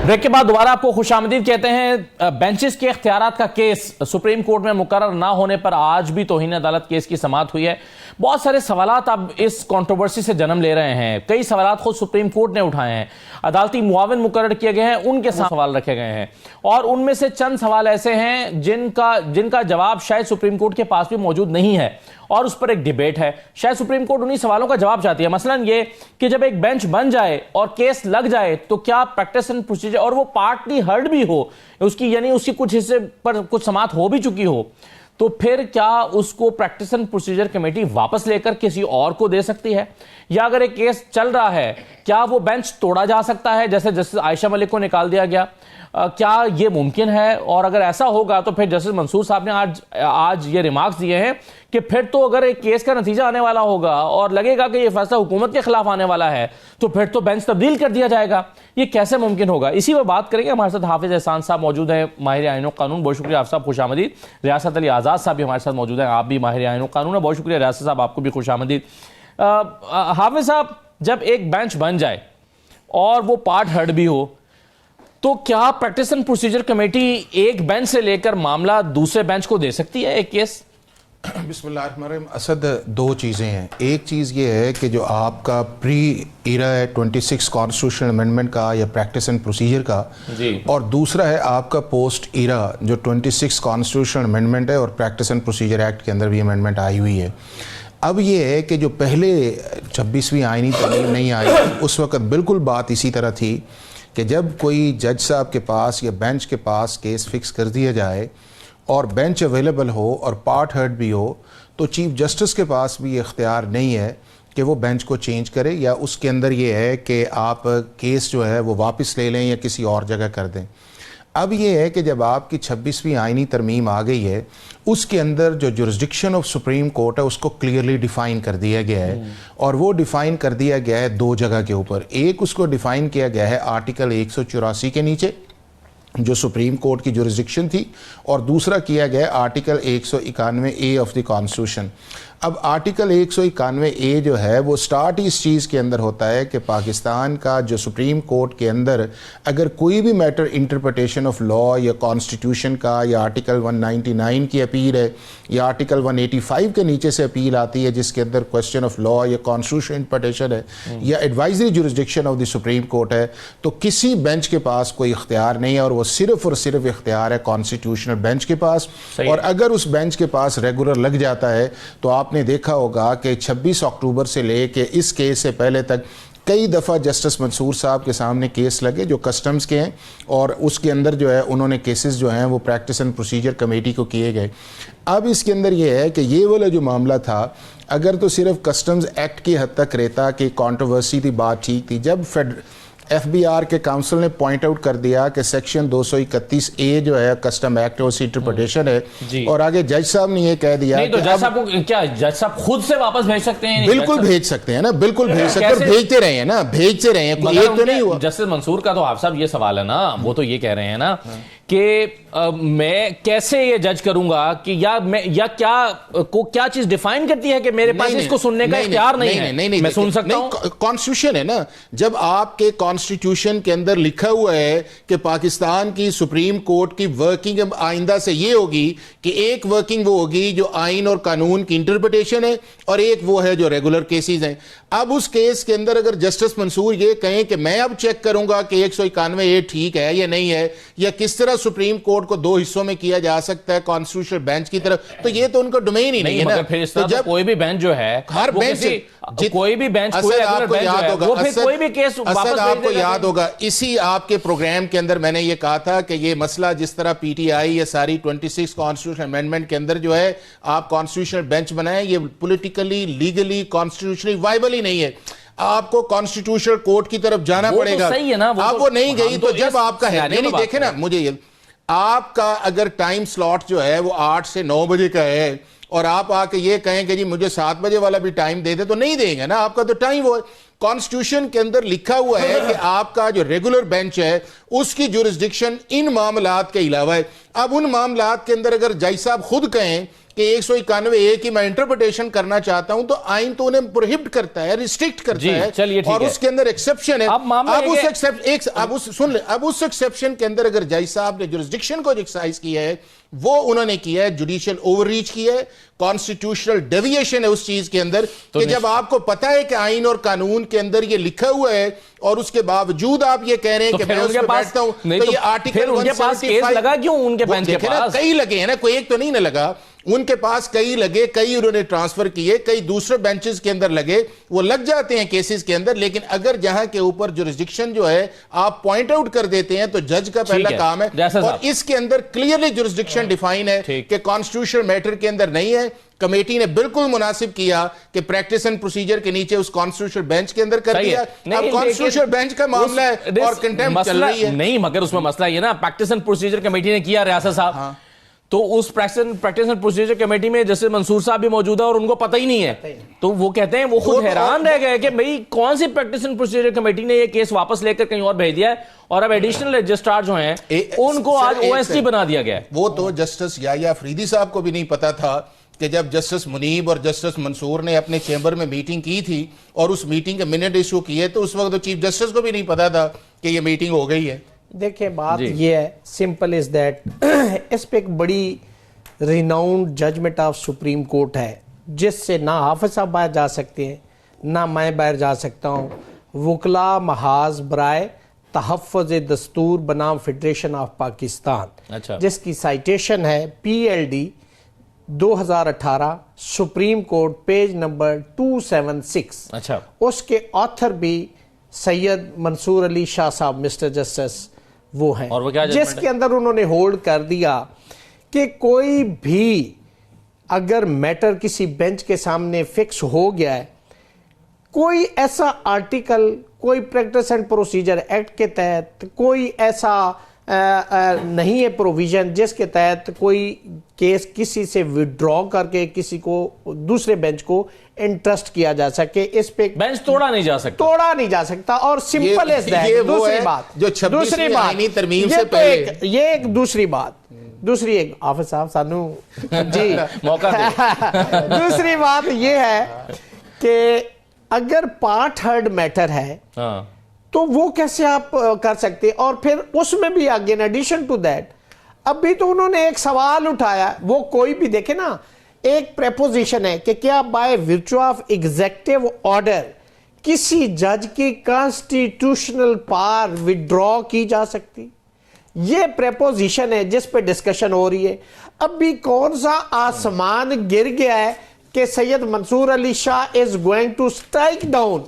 بریک کے بعد دوبارہ آپ کو خوش آمدید کہتے ہیں. بینچز کے اختیارات کا کیس سپریم کورٹ میں مقرر نہ ہونے پر آج بھی توہین عدالت کیس کی سماعت ہوئی ہے. بہت سارے سوالات اب اس کنٹروورسی سے جنم لے رہے ہیں. کئی سوالات خود سپریم کورٹ نے اٹھائے ہیں، عدالتی معاون مقرر کیے گئے ہیں، ان کے ساتھ سوال رکھے گئے ہیں، اور ان میں سے چند سوال ایسے ہیں جن کا جواب شاید سپریم کورٹ کے پاس بھی موجود نہیں ہے، اور اس پر ایک ڈیبیٹ ہے. شاید سپریم کورٹ انہی سوالوں کا جواب چاہتی ہے. مثلا یہ کہ جب ایک بینچ بن جائے اور کیس لگ جائے تو کیا پریکٹس اینڈ پروسیجر، اور وہ پارٹلی ہرڈ بھی ہو اس کی، یعنی اس کی کچھ حصے پر کچھ سماعت ہو بھی چکی ہو، تو پھر کیا اس کو پریکٹس اینڈ پروسیجر کمیٹی واپس لے کر کسی اور کو دے سکتی ہے؟ یا اگر ایک کیس چل رہا ہے کیا وہ بینچ توڑا جا سکتا ہے، جیسے جسٹس عائشہ ملک کو نکال دیا گیا؟ کیا یہ ممکن ہے؟ اور اگر ایسا ہوگا تو پھر جسٹس منصور صاحب نے آج یہ ریمارکس دیے ہیں کہ پھر تو اگر ایک کیس کا نتیجہ آنے والا ہوگا اور لگے گا کہ یہ فیصلہ حکومت کے خلاف آنے والا ہے تو پھر تو بینچ تبدیل کر دیا جائے گا. یہ کیسے ممکن ہوگا؟ اسی پہ بات کریں گے. ہمارے ساتھ حافظ احسان صاحب موجود ہیں، ماہر آئین و قانون. بہت شکریہ آپ صاحب، خوش آمدید. ریاست علی آزاد صاحب بھی ہمارے ساتھ موجود ہیں، آپ بھی ماہر آئین و قانون ہیں. بہت شکریہ ریاست صاحب، آپ کو بھی خوش آمدید. حافظ صاحب، جب ایک بینچ بن جائے اور وہ پارٹ ہرڈ بھی ہو تو کیا پریکٹس اینڈ پروسیجر کمیٹی ایک بینچ سے لے کر معاملہ دوسرے بینچ کو دے سکتی ہے ایک کیس؟ بسم اللہ الرحمن الرحیم. اسد، دو چیزیں ہیں. ایک چیز یہ ہے کہ جو آپ کا پری ایرا ہے 26 کانسٹیٹیوشنل امینڈمنٹ کا یا پریکٹس اینڈ پروسیجر کا، جی، اور دوسرا ہے آپ کا پوسٹ ایرا جو 26 کانسٹیٹیوشنل امینڈمنٹ ہے اور پریکٹس اینڈ پروسیجر ایکٹ کے اندر بھی امینڈمنٹ آئی ہوئی ہے. اب یہ ہے کہ جو پہلے 26ویں آئینی ترمیم نہیں آئی اس وقت بالکل بات اسی طرح تھی کہ جب کوئی جج صاحب کے پاس یا بینچ کے پاس کیس فکس کر دیا جائے اور بینچ اویلیبل ہو اور پارٹ ہرڈ بھی ہو تو چیف جسٹس کے پاس بھی اختیار نہیں ہے کہ وہ بینچ کو چینج کرے، یا اس کے اندر یہ ہے کہ آپ کیس جو ہے وہ واپس لے لیں یا کسی اور جگہ کر دیں. اب یہ ہے کہ جب آپ کی 26ویں آئینی ترمیم آ گئی ہے اس کے اندر جو جورسڈکشن آف سپریم کورٹ ہے اس کو کلیئرلی ڈیفائن کر دیا گیا ہے، اور وہ ڈیفائن کر دیا گیا ہے دو جگہ کے اوپر. ایک اس کو ڈیفائن کیا گیا ہے آرٹیکل 184 کے نیچے، جو سپریم کورٹ کی جورسڈکشن تھی، اور دوسرا کیا گیا article 191A of the constitution. اب آرٹیکل 191A جو ہے وہ سٹارٹ اس چیز کے اندر ہوتا ہے کہ پاکستان کا جو سپریم کورٹ کے اندر اگر کوئی بھی میٹر انٹرپریٹیشن آف لا یا کانسٹیٹیوشن کا یا آرٹیکل 199 کی اپیل ہے یا آرٹیکل 185 کے نیچے سے اپیل آتی ہے جس کے اندر کوسچن آف لا یا کانسٹیٹیوشن انٹرپریٹیشن ہے یا advisory jurisdiction of the supreme Court ہے، تو کسی بینچ کے پاس کوئی اختیار نہیں ہے، اور وہ صرف اور صرف اختیار ہے کانسٹیٹیوشنل بینچ کے پاس. اور اگر اس بینچ کے پاس ریگولر لگ جاتا ہے تو آپ نے دیکھا ہوگا کہ 26 اکتوبر سے لے کے اس کیس سے پہلے تک کئی دفعہ جسٹس منصور صاحب کے سامنے کیس لگے جو کسٹمز کے ہیں، اور اس کے اندر جو ہے انہوں نے کیسز جو ہیں وہ پریکٹس اینڈ پروسیجر کمیٹی کو کیے گئے. اب اس کے اندر یہ ہے کہ یہ والا جو معاملہ تھا اگر تو صرف کسٹمز ایکٹ کی حد تک رہتا کہ کانٹروورسی تھی، بات ٹھیک تھی. جب ایف بی آر کے کاؤنسل نے پوائنٹ آؤٹ کر دیا کہ سیکشن 231A جو ہے کسٹم ایکٹ ہے اس کی انٹرپریٹیشن ہے، اور آگے جج صاحب نے یہ کہہ دیا تو جج صاحب کو کیا جج صاحب خود سے واپس بھیج سکتے ہیں؟ بالکل بھیج سکتے ہیں نا، بالکل بھیج سکتے ہیں، اور بھیجتے رہے ہیں نا، بھیجتے رہے ہیں، کوئی ایک تو نہیں ہوا. جسٹس منصور کا تو آپ صاحب یہ سوال ہے نا، وہ تو یہ کہہ رہے ہیں نا کہ میں کیسے یہ جج کروں گا کہ یا کیا چیز ڈیفائن کرتی ہے کہ میرے پاس اس کو سننے کا اختیار نہیں ہے، میں سن سکتا ہوں. کانسٹیٹیوشن ہے نا، جب آپ کے کانسٹیٹیوشن کے اندر لکھا ہوا ہے کہ پاکستان کی سپریم کورٹ کی ورکنگ آئندہ سے یہ ہوگی کہ ایک ورکنگ وہ ہوگی جو آئین اور قانون کی انٹرپریٹیشن ہے، اور ایک وہ ہے جو ریگولر کیسز ہیں. اب اس کیس کے اندر اگر جسٹس منصور یہ کہیں کہ میں اب چیک کروں گا کہ 191A ٹھیک ہے یا نہیں ہے، یا کس طرح سپریم کورٹ کو 2 حصوں میں کیا جا سکتا ہے کانسٹیٹیوشنل بینچ کی طرف، تو یہ تو ان کا ڈومین ہی نہیں ہے نا. پھر اس طرح کوئی بھی بینچ جو ہے، ہر بینچ کوئی بھی بینچ کوئی ریگولر بینچ جو ہے وہ پھر کوئی بھی کیس واپس آپ کو یاد ہوگا اسی آپ کے پروگرام کے اندر میں نے یہ کہا تھا کہ یہ مسئلہ جس طرح پی ٹی آئی یا ساری 26 کانسٹیٹیوشن امینڈمنٹ کے اندر جو ہے آپ کانسٹیٹیوشنل بینچ بنائیں، یہ پولیٹیکلی لیگلی کانسٹیٹیوشنلی وائبل ہی نہیں ہے. آپ کو کانسٹیٹیوشنل کورٹ کی طرف جانا پڑے گا. اب وہ نہیں گئی تو جب آپ کا ہے نہیں دیکھیں نا، مجھے یہ آپ کا اگر ٹائم سلاٹ جو ہے وہ 8 سے 9 بجے کا ہے اور آپ آ کے یہ کہیں کہ جی مجھے 7 بجے والا بھی ٹائم دے دے تو نہیں دیں گے نا. آپ کا تو ٹائم وہ کانسٹیٹیوشن کے اندر لکھا ہوا ہے کہ آپ کا جو ریگولر بینچ ہے اس کی جورسڈکشن ان معاملات کے علاوہ ہے. اب ان معاملات کے اندر اگر جج صاحب خود کہیں کہ 191A کی میں انٹرپریٹیشن کرنا چاہتا ہوں تو آئین تو انہیں پروہبٹ کرتا ہے، ریسٹرکٹ کرتا ہے، اور اس کے اندر ایکسیپشن ہے. اب اس ایکسیپشن کے اندر اگر جج صاحب نے جورسڈکشن کو ایکسرسائز کیا ہے وہ انہوں نے کیا ہے جوڈیشل اوور ریچ کیا ہے، کانسٹیٹیوشنل ڈیویشن ہے اس چیز کے اندر کہ جب آپ کو پتا ہے کہ آئین اور قانون کے اندر یہ لکھا ہوا ہے اور اس کے باوجود آپ یہ کہہ رہے ہیں کہ میں اس پہ بیٹھتا ہوں تو یہ آرٹیکل 175 لگا کیوں ان کے بینچ کے پاس؟ کئی لگے ہیں نا، کوئی ایک تو نہیں نہ لگا، ان کے پاس کئی لگے، کئی انہوں نے ٹرانسفر کیے، کئی دوسرے بینچز کے اندر لگے، وہ لگ جاتے ہیں کیسز کے اندر. لیکن اگر جہاں کے اوپر جورسڈکشن جو ہے آپ پوائنٹ آؤٹ کر دیتے ہیں تو جج کا پہلا کام ہے، اور اس کے اندر کلیئرلی جورسڈکشن ڈیفائن ہے کہ کانسٹیٹیوشنل میٹر کے اندر نہیں ہے. کمیٹی نے بالکل مناسب کیا کہ پریکٹس اینڈ پروسیجر کے نیچے اس کانسٹیٹیوشنل بینچ کے اندر کر دیا. اب کانسٹیٹیوشنل بینچ کا معاملہ ہے اور کنٹیمپٹ چل رہی ہے. نہیں مگر اس میں مسئلہ یہ نا پریکٹس اینڈ پروسیجر کمیٹی نے کیا ریاست صاحب، تو اس پریکٹس اینڈ پروسیجر کمیٹی میں جسٹس منصور صاحب بھی موجود ہے اور ان کو پتہ ہی نہیں ہے، تو وہ کہتے ہیں وہ خود حیران رہ گئے کہ بھئی کون سی پریکٹس اینڈ پروسیجر کمیٹی نے یہ کیس واپس لے کر کہیں اور بھیج دیا ہے اور اب ایڈیشنل رجسٹرار جو ہیں ان کو آج OST بنا دیا گیا ہے. وہ تو جسٹس یحییٰ افریدی صاحب کو بھی نہیں پتا تھا کہ جب جسٹس منیب اور جسٹس منصور نے اپنے چیمبر میں میٹنگ کی تھی اور اس میٹنگ کے منٹ ایشو کیے تو اس وقت تو چیف جسٹس کو بھی نہیں پتا تھا کہ یہ میٹنگ ہو گئی ہے. دیکھیں بات یہ ہے، سمپل از دیٹ، اس پہ ایک بڑی renowned judgment of Supreme Court ہے جس سے نہ حافظ صاحب باہر جا سکتے ہیں نہ میں باہر جا سکتا ہوں. وکلا محاذ برائے تحفظ دستور بنام فیڈریشن آف پاکستان، جس کی سائٹیشن ہے PLD 2018 supreme court page number 276. اس کے آتھر بھی سید منصور علی شاہ صاحب مسٹر جسٹس وہ ہیں، جس کے اندر انہوں نے ہولڈ کر دیا کہ کوئی بھی اگر میٹر کسی بینچ کے سامنے فکس ہو گیا ہے، کوئی ایسا آرٹیکل، کوئی پریکٹس اینڈ پروسیجر ایکٹ کے تحت کوئی ایسا نہیں ہے پروویژن جس کے تحت کوئی کیس کسی سے وڈرا کر کے کسی کو دوسرے بینچ کو انٹرسٹ کیا جا سکے. اس پہ بینچ توڑا نہیں جا سکتا اور سمپل ایز دیٹ. دوسری بات جو 26ویں آئینی ترمیم سے پہلے یہ ایک دوسری ایک حافظ صاحب سانو جی موقع دے. دوسری بات یہ ہے کہ اگر پارٹ ہرڈ میٹر ہے تو وہ کیسے آپ کر سکتے. اور پھر اس میں بھی اگین ایڈیشن ٹو دیٹ ابھی تو انہوں نے ایک سوال اٹھایا, وہ کوئی بھی دیکھے نا, ایک پریپوزیشن ہے کہ کیا by virtue of executive order کسی جج کی کانسٹیٹیوشنل پاور وڈرا کی جا سکتی. یہ پریپوزیشن ہے جس پہ ڈسکشن ہو رہی ہے. ابھی کون سا آسمان گر گیا ہے کہ Syed Mansoor Ali Shah is going to strike down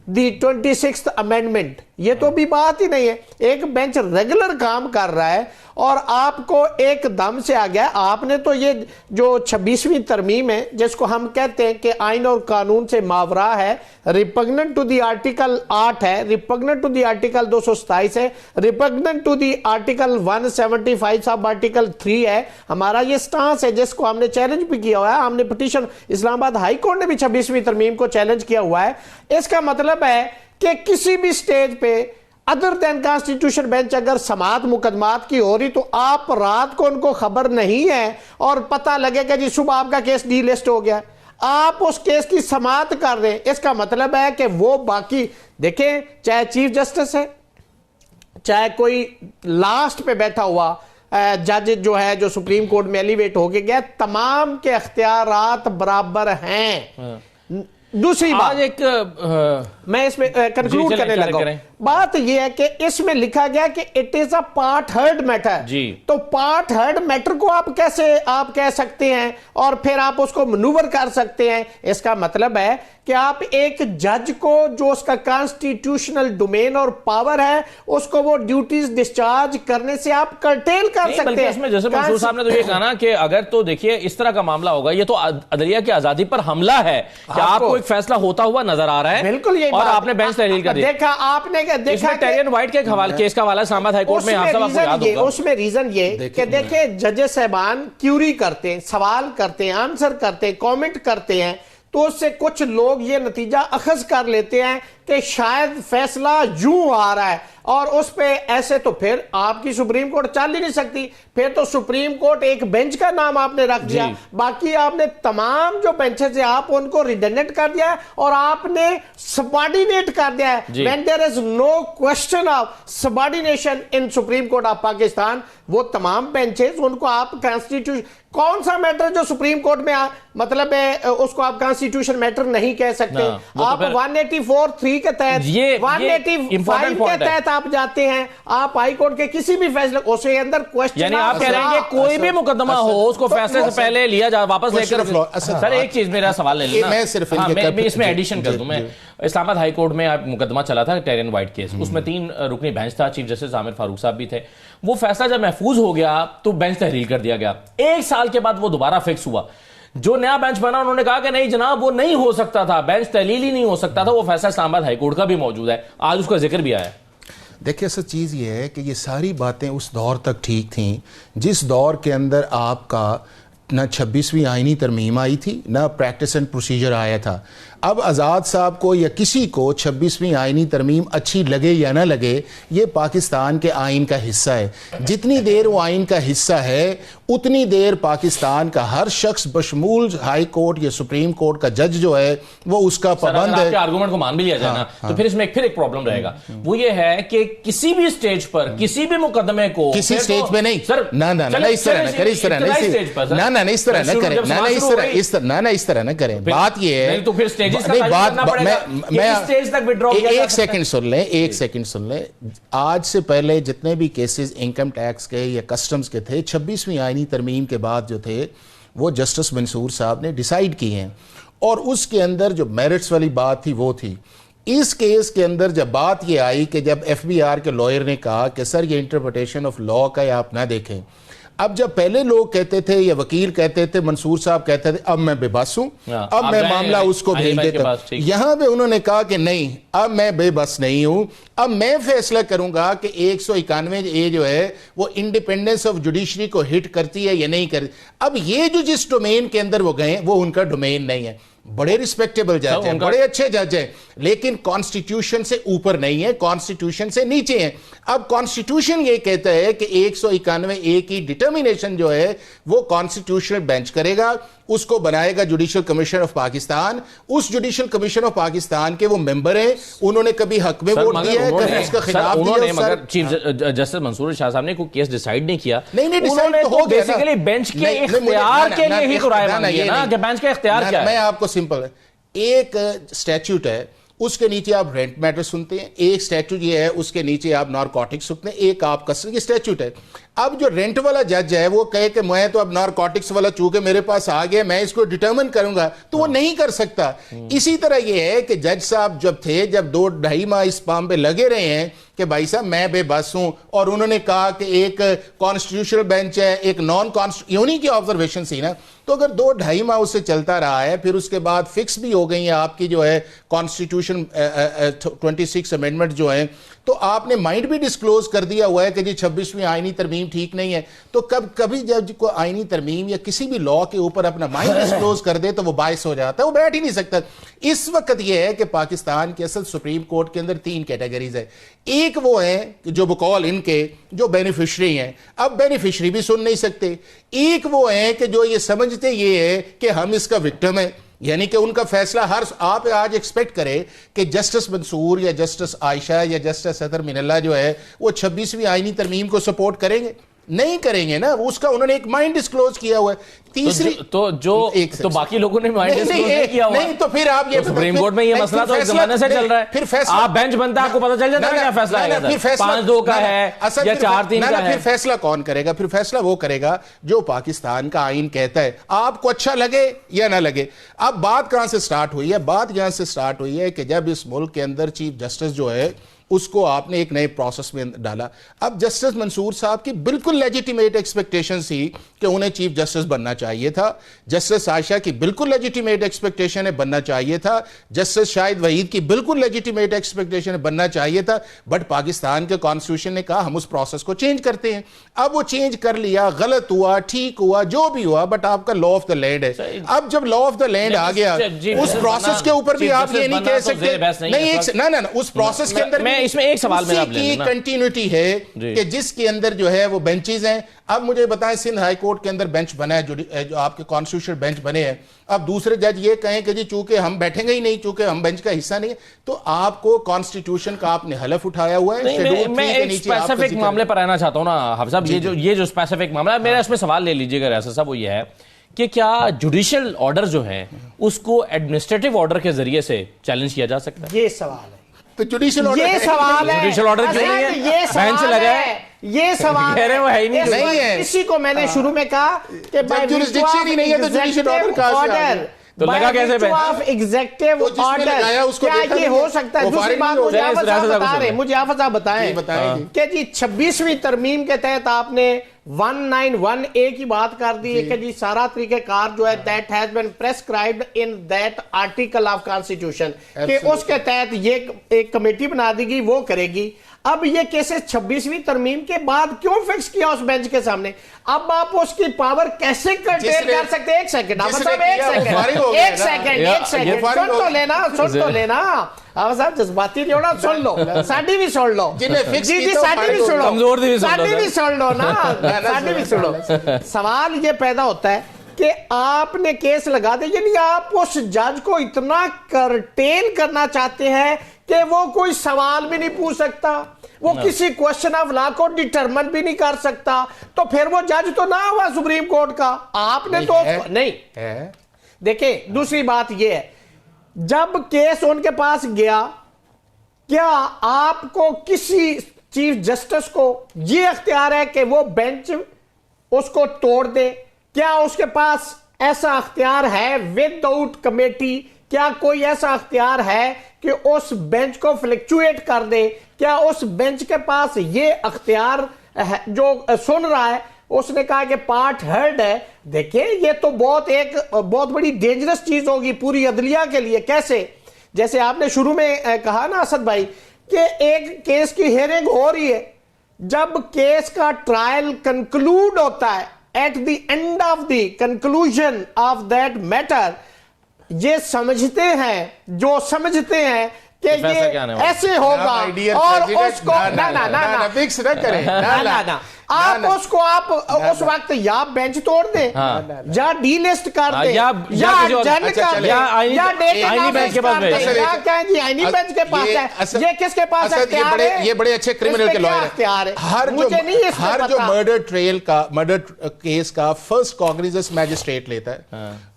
the 26th amendment. یہ تو بھی بات ہی نہیں ہے. ایک بینچ ریگولر کام کر رہا ہے اور آپ کو ایک دم سے آ گیا. آپ نے تو یہ جو 26ویں ترمیم ہے جس کو ہم کہتے ہیں کہ آئین اور قانون سے ماورا ہے, ریپگننٹ ٹو دی آرٹیکل 8 ہے, ریپگننٹ ٹو دی آرٹیکل 227 ہے, repugnant to the article 175 sub article 3 ہے. ہمارا یہ سٹانس ہے جس کو ہم نے چیلنج بھی کیا ہوا ہے. ہم نے پٹیشن اسلام آباد ہائی کورٹ نے بھی 26ویں ترمیم کو چیلنج کیا ہوا ہے. اس کا مطلب ہے کہ کسی بھی سٹیج پہ ادر دین کانسٹیٹیوشن بینچ اگر سماعت مقدمات کی ہو رہی تو آپ رات کو ان کو خبر نہیں ہے اور پتہ لگے کہ جی صبح آپ کا کیس ڈی لسٹ ہو گیا, آپ اس کیس کی سماعت کر رہے ہیں. اس کا مطلب ہے کہ وہ باقی دیکھیں, چاہے چیف جسٹس ہے, چاہے کوئی لاسٹ پہ بیٹھا ہوا جج جو ہے جو سپریم کورٹ میں ایلیویٹ ہو کے گیا, تمام کے اختیارات برابر ہیں. دوسری بات ایک میں اس میں کنکلوڈ کرنے لگا ہوں. بات یہ ہے کہ اس میں لکھا گیا کہ it is a part heard matter. تو پارٹ ہرڈ میٹر کو آپ کیسے آپ کہہ سکتے ہیں اور پھر آپ اس کو منوور کر سکتے ہیں. اس کا مطلب ہے کہ آپ ایک جج کو جو اس کا کانسٹیٹیوشنل ڈومین اور پاور ہے اس کو وہ ڈیوٹیز ڈسچارج کرنے سے آپ کرٹیل کر سکتے ہیں. اس میں جیسے منصور صاحب نے تو یہ کہا نا کہ اگر تو دیکھیے اس طرح کا معاملہ ہوگا, یہ تو عدلیہ کی آزادی پر حملہ ہے کہ آپ کو ایک فیصلہ ہوتا ہوا نظر آ رہا ہے. بالکل یہ اور آپ نے بینچ تحلیل کر دیا. دیکھا آپ نے دیکھا ٹیرین وائٹ کے کیس کا حوالہ اسلام آباد ہائی کورٹ میں اس میں ریزن یہ کہ دیکھیں ججز صاحبان کیوری کرتے ہیں, سوال کرتے ہیں, آنسر کرتے ہیں, کامنٹ کرتے ہیں, تو اس سے کچھ لوگ یہ نتیجہ اخذ کر لیتے ہیں کہ شاید فیصلہ یوں آ رہا ہے اور اس پہ ایسے تو پھر آپ کی سپریم کورٹ چل ہی نہیں سکتی. پھر تو سپریم کورٹ ایک بینچ کا نام آپ نے رکھ دیا, باقی آپ نے تمام جو بینچز ہیں آپ ان کو ریڈنڈنٹ کر دیا ہے اور آپ نے سبارڈینیٹ کر دیا ہے. when there is no question of subordination in Supreme Court of Pakistan, وہ تمام بینچز ان کو آپ کانسٹیٹیوشن کون سا میٹر جو سپریم کورٹ میں مطلب ہے اس کو آپ کانسٹیٹیوشن میٹر نہیں کہہ سکتے. آپ 184(3) کے تحت 185 کے تحت آپ جاتے ہیں, آپ ہائی کورٹ کے کسی بھی فیصلے اس کے اندر کوشچن, یعنی آپ کہہ رہے ہیں کہ کوئی بھی مقدمہ ہو اس کو فیصلے سے پہلے لیا جا واپس لے کر. سر ایک چیز میرا سوال لے لینا, میں اس میں ایڈیشن کر دوں. میں اسلام آباد ہائی کورٹ میں مقدمہ چلا تھا ٹیرین وائٹ کیس, اس میں 3 رکنی بینچ تھا, چیف جسٹس عامر فاروق صاحب بھی تھے. وہ فیصلہ جب محفوظ ہو گیا تو بینچ تحلیل کر دیا گیا. 1 سال کے بعد وہ دوبارہ فکس ہوا. جو نیا بینچ بنا انہوں نے کہا کہ نہیں جناب وہ نہیں ہو سکتا تھا, بینچ تحلیل ہی نہیں ہو سکتا تھا. وہ فیصلہ اسلام آباد ہائی کورٹ کا بھی موجود ہے, آج اس کا ذکر بھی آیا ہے. دیکھیں اصل چیز یہ ہے کہ یہ ساری باتیں اس دور تک ٹھیک تھیں جس دور کے اندر آپ کا نہ 26ویں آئینی ترمیم آئی تھی نہ پریکٹس اینڈ پروسیجر آیا تھا. اب آزاد صاحب کو یا کسی کو 26ویں آئینی ترمیم اچھی لگے یا نہ لگے, یہ پاکستان کے آئین کا حصہ ہے. جتنی دیر وہ آئین کا حصہ ہے اتنی دیر پاکستان کا ہر شخص بشمول ہائی کورٹ یا سپریم کورٹ کا جج جو ہے وہ اس کا پابند ہے. آپ کے آرگومنٹ کو مان بھی لیا جائے نا تو پھر اس میں ایک پرابلم رہے گا. وہ یہ ہے کہ کسی بھی سٹیج پر کسی بھی مقدمے کو کسی سٹیج پہ نہیں, اس طرح نہ کریں. بات یہ ہے ایک سیکنڈ سن لیں. آج سے پہلے جتنے بھی کیسز انکم ٹیکس کے یا کسٹمز کے تھے 26ویں آئینی ترمیم کے بعد جو تھے وہ جسٹس منصور صاحب نے ڈیسائیڈ کی ہیں, اور اس کے اندر جو میرٹس والی بات تھی وہ تھی. اس کیس کے اندر جب بات یہ آئی کہ جب ایف بی آر کے لائر نے کہا کہ سر یہ انٹرپریٹیشن آف لا کا آپ نہ دیکھیں, اب جب پہلے لوگ کہتے تھے یا وکیل کہتے تھے, منصور صاحب کہتے تھے اب میں بے بس ہوں, اب میں معاملہ اس کو بھیج دیتا ہوں, یہاں پہ انہوں نے کہا کہ نہیں اب میں بے بس نہیں ہوں, اب میں فیصلہ کروں گا کہ 191 جو ہے وہ انڈیپینڈنس آف جوڈیشری کو ہٹ کرتی ہے یا نہیں کرتی. اب یہ جو جس ڈومین کے اندر وہ گئے وہ ان کا ڈومین نہیں ہے. بڑے ریسپیکٹیبل جج ہیں, بڑے اچھے جج ہیں, لیکن کانسٹیٹیوشن سے اوپر نہیں ہے, کانسٹیٹیوشن سے نیچے ہیں. اب کانسٹیٹیوشن یہ کہتا ہے کہ 191 کی ڈٹرمینیشن جو ہے وہ کانسٹیٹیوشنل بینچ کرے گا, اس کو بنائے گا جوڈیشل کمیشن آف پاکستان. اس جوڈیشل کمیشن آف پاکستان کے وہ ممبر ہیں, انہوں نے کبھی حق میں ووٹ دیا ہے, کبھی اس کا خلاف دیا. مگر چیف جسٹس منصور شاہ صاحب نے کوئی کیس ڈیسائیڈ نہیں کیا, نہیں انہوں نے تو بیسیکلی بینچ کے اختیار کے لیے ہی تو رائے مانگی ہے نا کہ بینچ کا اختیار کیا ہے. میں آپ کو سمپل ہے, ایک اسٹیچوٹ ہے اس کے نیچے آپ رینٹ میٹر سنتے ہیں, ایک اسٹیچوٹ یہ ہے اس کے نیچے آپ نارکوٹک سنتے ہیں, ایک آپ کسٹڈی کی اسٹیچوٹ ہے. اب جو رینٹ والا جج ہے وہ کہے کہ میں تو اب نارکوٹکس والا چونکہ میرے پاس آ گیا میں اس کو ڈٹرمن کروں گا, تو وہ نہیں کر سکتا. اسی طرح یہ ہے کہ جج صاحب جب تھے, جب 2-2.5 ماہ اس کام پہ لگے رہے ہیں کہ بھائی صاحب میں بے بس ہوں, اور انہوں نے کہا کہ ایک کانسٹیٹیوشنل بینچ ہے, ایک نان کانسٹیٹیوشنل, انہی کی آبزرویشن سی نا. تو اگر 2-2.5 ماہ اس سے چلتا رہا ہے, پھر اس کے بعد فکس بھی ہو گئی ہیں آپ کی جو ہے کانسٹیٹیوشن 26 امینڈمنٹ جو ہیں, تو آپ نے مائنڈ بھی ڈسکلوز کر دیا ہوا ہے کہ جی 26ویں آئینی ترمیم ٹھیک نہیں ہے. تو کبھی جب کو آئینی ترمیم یا کسی بھی لا کے اوپر اپنا مائنڈ ڈسکلوز کر دے تو وہ باعث ہو جاتا ہے, وہ بیٹھ ہی نہیں سکتا. اس وقت یہ ہے کہ پاکستان کے اصل سپریم کورٹ کے اندر 3 کیٹیگریز ہے. ایک وہ ہیں جو بقول ان کے جو بینیفیشری ہیں, اب بینیفیشری بھی سن نہیں سکتے. ایک وہ ہیں کہ جو یہ سمجھتے یہ ہے کہ ہم اس کا وکٹم ہے, یعنی کہ ان کا فیصلہ آپ آج ایکسپیکٹ کرے کہ جسٹس منصور یا جسٹس عائشہ یا جسٹس اطہر من اللہ جو ہے وہ 26ویں آئینی ترمیم کو سپورٹ کریں گے؟ نہیں کریں گے نا. اس کا انہوں نے ایک مائنڈ ڈسکلوز کیا ہوا ہے. تیسری تو باقی لوگوں نے مائنڈ ڈسکلوز نہیں کیا ہوا. نہیں تو پھر آپ یہ سپریم کورٹ میں یہ مسئلہ تو ایک زمانے سے چل رہا ہے, پھر فیصلہ آپ بینچ بنتا ہے آپ کو پتہ چل جاتا ہے کیا فیصلہ ہے, 5-2 کا ہے یا 4-3 کا ہے. پھر فیصلہ کون کرے گا؟ پھر فیصلہ وہ کرے گا جو پاکستان کا آئین کہتا ہے, آپ کو اچھا لگے یا نہ لگے. اب بات کہاں سے سٹارٹ ہوئی ہے؟ بات یہاں سے سٹارٹ ہوئی ہے کہ جب اس ملک کے اندر چیف جسٹس جو ہے اس کو آپ نے ایک نئے پروسیس میں ڈالا. اب جسٹس منصور صاحب کی بالکل لیجیٹیمیٹ ایکسپیکٹیشن تھی کہ انہیں چیف جسٹس بننا چاہیے تھا. جسٹس عائشہ کی بالکل لیجیٹیمیٹ ایکسپیکٹیشن ہے بننا چاہیے تھا. جسٹس شاہد وحید کی بالکل لیجیٹیمیٹ ایکسپیکٹیشن ہے بننا چاہیے تھا. بٹ پاکستان کے کانسٹیٹیوشن نے کہا ہم اس پروسیس کو چینج کرتے ہیں. اب وہ چینج کر لیا, غلط ہوا, ٹھیک ہوا, جو بھی ہوا, بٹ آپ کا لا آف دا لینڈ ہے. اب جب لا آف دا لینڈ آ گیا اس پروسیس کے اوپر بھی آپ یہ نہیں کہہ سکتے. نہیں, اس پروسیس کے اندر اس میں ایک سوال میرا کی کنٹینیوٹی ہے کہ جس کے اندر جو ہے وہ بینچز ہیں. اب مجھے بتائیں سندھ ہائی کورٹ کے اندر بینچ بنا ہے, جو آپ کے کانسٹیٹیوشنل بینچ بنے ہیں. اب دوسرے جج یہ کہیں کہ جی چونکہ ہم بیٹھیں گے ہی نہیں, چونکہ ہم بینچ کا حصہ نہیں ہے, تو آپ کو کانسٹیٹیوشن کا آپ نے حلف اٹھایا ہوا ہے. میں ایک اسپیسیفک معاملے پر آنا چاہتا ہوں نا حافظ صاحب, یہ جو اسپیسیفک معاملہ ہے, میرا اس میں سوال لے لیجیے گا ریاست صاحب, وہ یہ ہے کہ کیا جوڈیشل آرڈر جو ہیں اس کو ایڈمنسٹریٹو آرڈر کے ذریعے سے چیلنج کیا جا سکتا ہے؟ یہ سوال ہے. تو جوڈیشل آرڈر یہ سوال ہے, جوڈیشل آرڈر کیوں نہیں ہے؟ یہ سوال ہے, یہ سوال کہہ رہے وہ ہے ہی نہیں ہے. اسی کو میں نے شروع میں کہا کہ جوریسڈکشن ہی نہیں ہے تو جوڈیشل آرڈر کہاں سے آ گیا؟ تو لگا کیسے پہ ایگزیکٹو آرڈر کیا یہ ہو سکتا ہے؟ دوسری بات مجھے حافظ صاحب بتائیں کہ جی 26ویں ترمیم کے تحت آپ نے 191A کی بات کر دی کہ جی سارا طریقہ کار جو ہے that has been prescribed in that article of constitution کہ اس کے تحت یہ ایک کمیٹی بنا دی گئی, وہ کرے گی. اب یہ کیسز 26ویں ترمیم کے بعد کیوں فکس کیا اس بینچ کے سامنے؟ اب آپ اس کی پاور کیسے کنٹرول کر سکتے ہیں؟ ایک سیکنڈ آپ صاحب, ایک سیکنڈ سن تو لینا آپ صاحب, جذباتی نہیں ہونا, سن لو, ساڈی بھی سن لو, جی ساڈی بھی سن لو, ساڈی بھی سن لو نا, ساڈی بھی سن لو. سوال یہ پیدا ہوتا ہے کہ آپ نے کیس لگا دے, یعنی آپ اس جج کو اتنا کرٹیل کرنا چاہتے ہیں کہ وہ کوئی سوال بھی نہیں پوچھ سکتا, وہ کسی کوشچن آف لا کو ڈیٹرمن بھی نہیں کر سکتا, تو پھر وہ جج تو نہ ہوا سپریم کورٹ کا. آپ نے تو نہیں دیکھیں. دوسری بات یہ ہے, جب کیس ان کے پاس گیا, کیا آپ کو کسی چیف جسٹس کو یہ اختیار ہے کہ وہ بینچ اس کو توڑ دے؟ کیا اس کے پاس ایسا اختیار ہے ود آؤٹ کمیٹی؟ کیا کوئی ایسا اختیار ہے کہ اس بینچ کو فلیکچویٹ کر دے؟ کیا اس بینچ کے پاس یہ اختیار جو سن رہا ہے اس نے کہا کہ پارٹ ہرڈ ہے. دیکھیں یہ تو بہت بڑی ڈینجرس چیز ہوگی پوری عدلیہ کے لیے. کیسے؟ جیسے آپ نے شروع میں کہا نا اسد بھائی کہ ایک کیس کی ہیئرنگ ہو رہی ہے, جب کیس کا ٹرائل کنکلوڈ ہوتا ہے, at the end of the conclusion of that matter, یہ سمجھتے ہیں کہ یہ ایسے ہوگا اور اس کو آپ اس کو آپ اس وقت یا بینچ توڑ دیں یا ڈی لسٹ کر دیں یا جن کر دیں یا آئینی بینچ کے پاس یا کہیں جی آئینی بینچ کے پاس ہے. یہ کس کے پاس اختیار ہے؟ یہ بڑے اچھے کرمنل کے لائر ہیں. ہر جو مرڈر کیس کا فرسٹ کاگنیزنس میجسٹریٹ لیتا ہے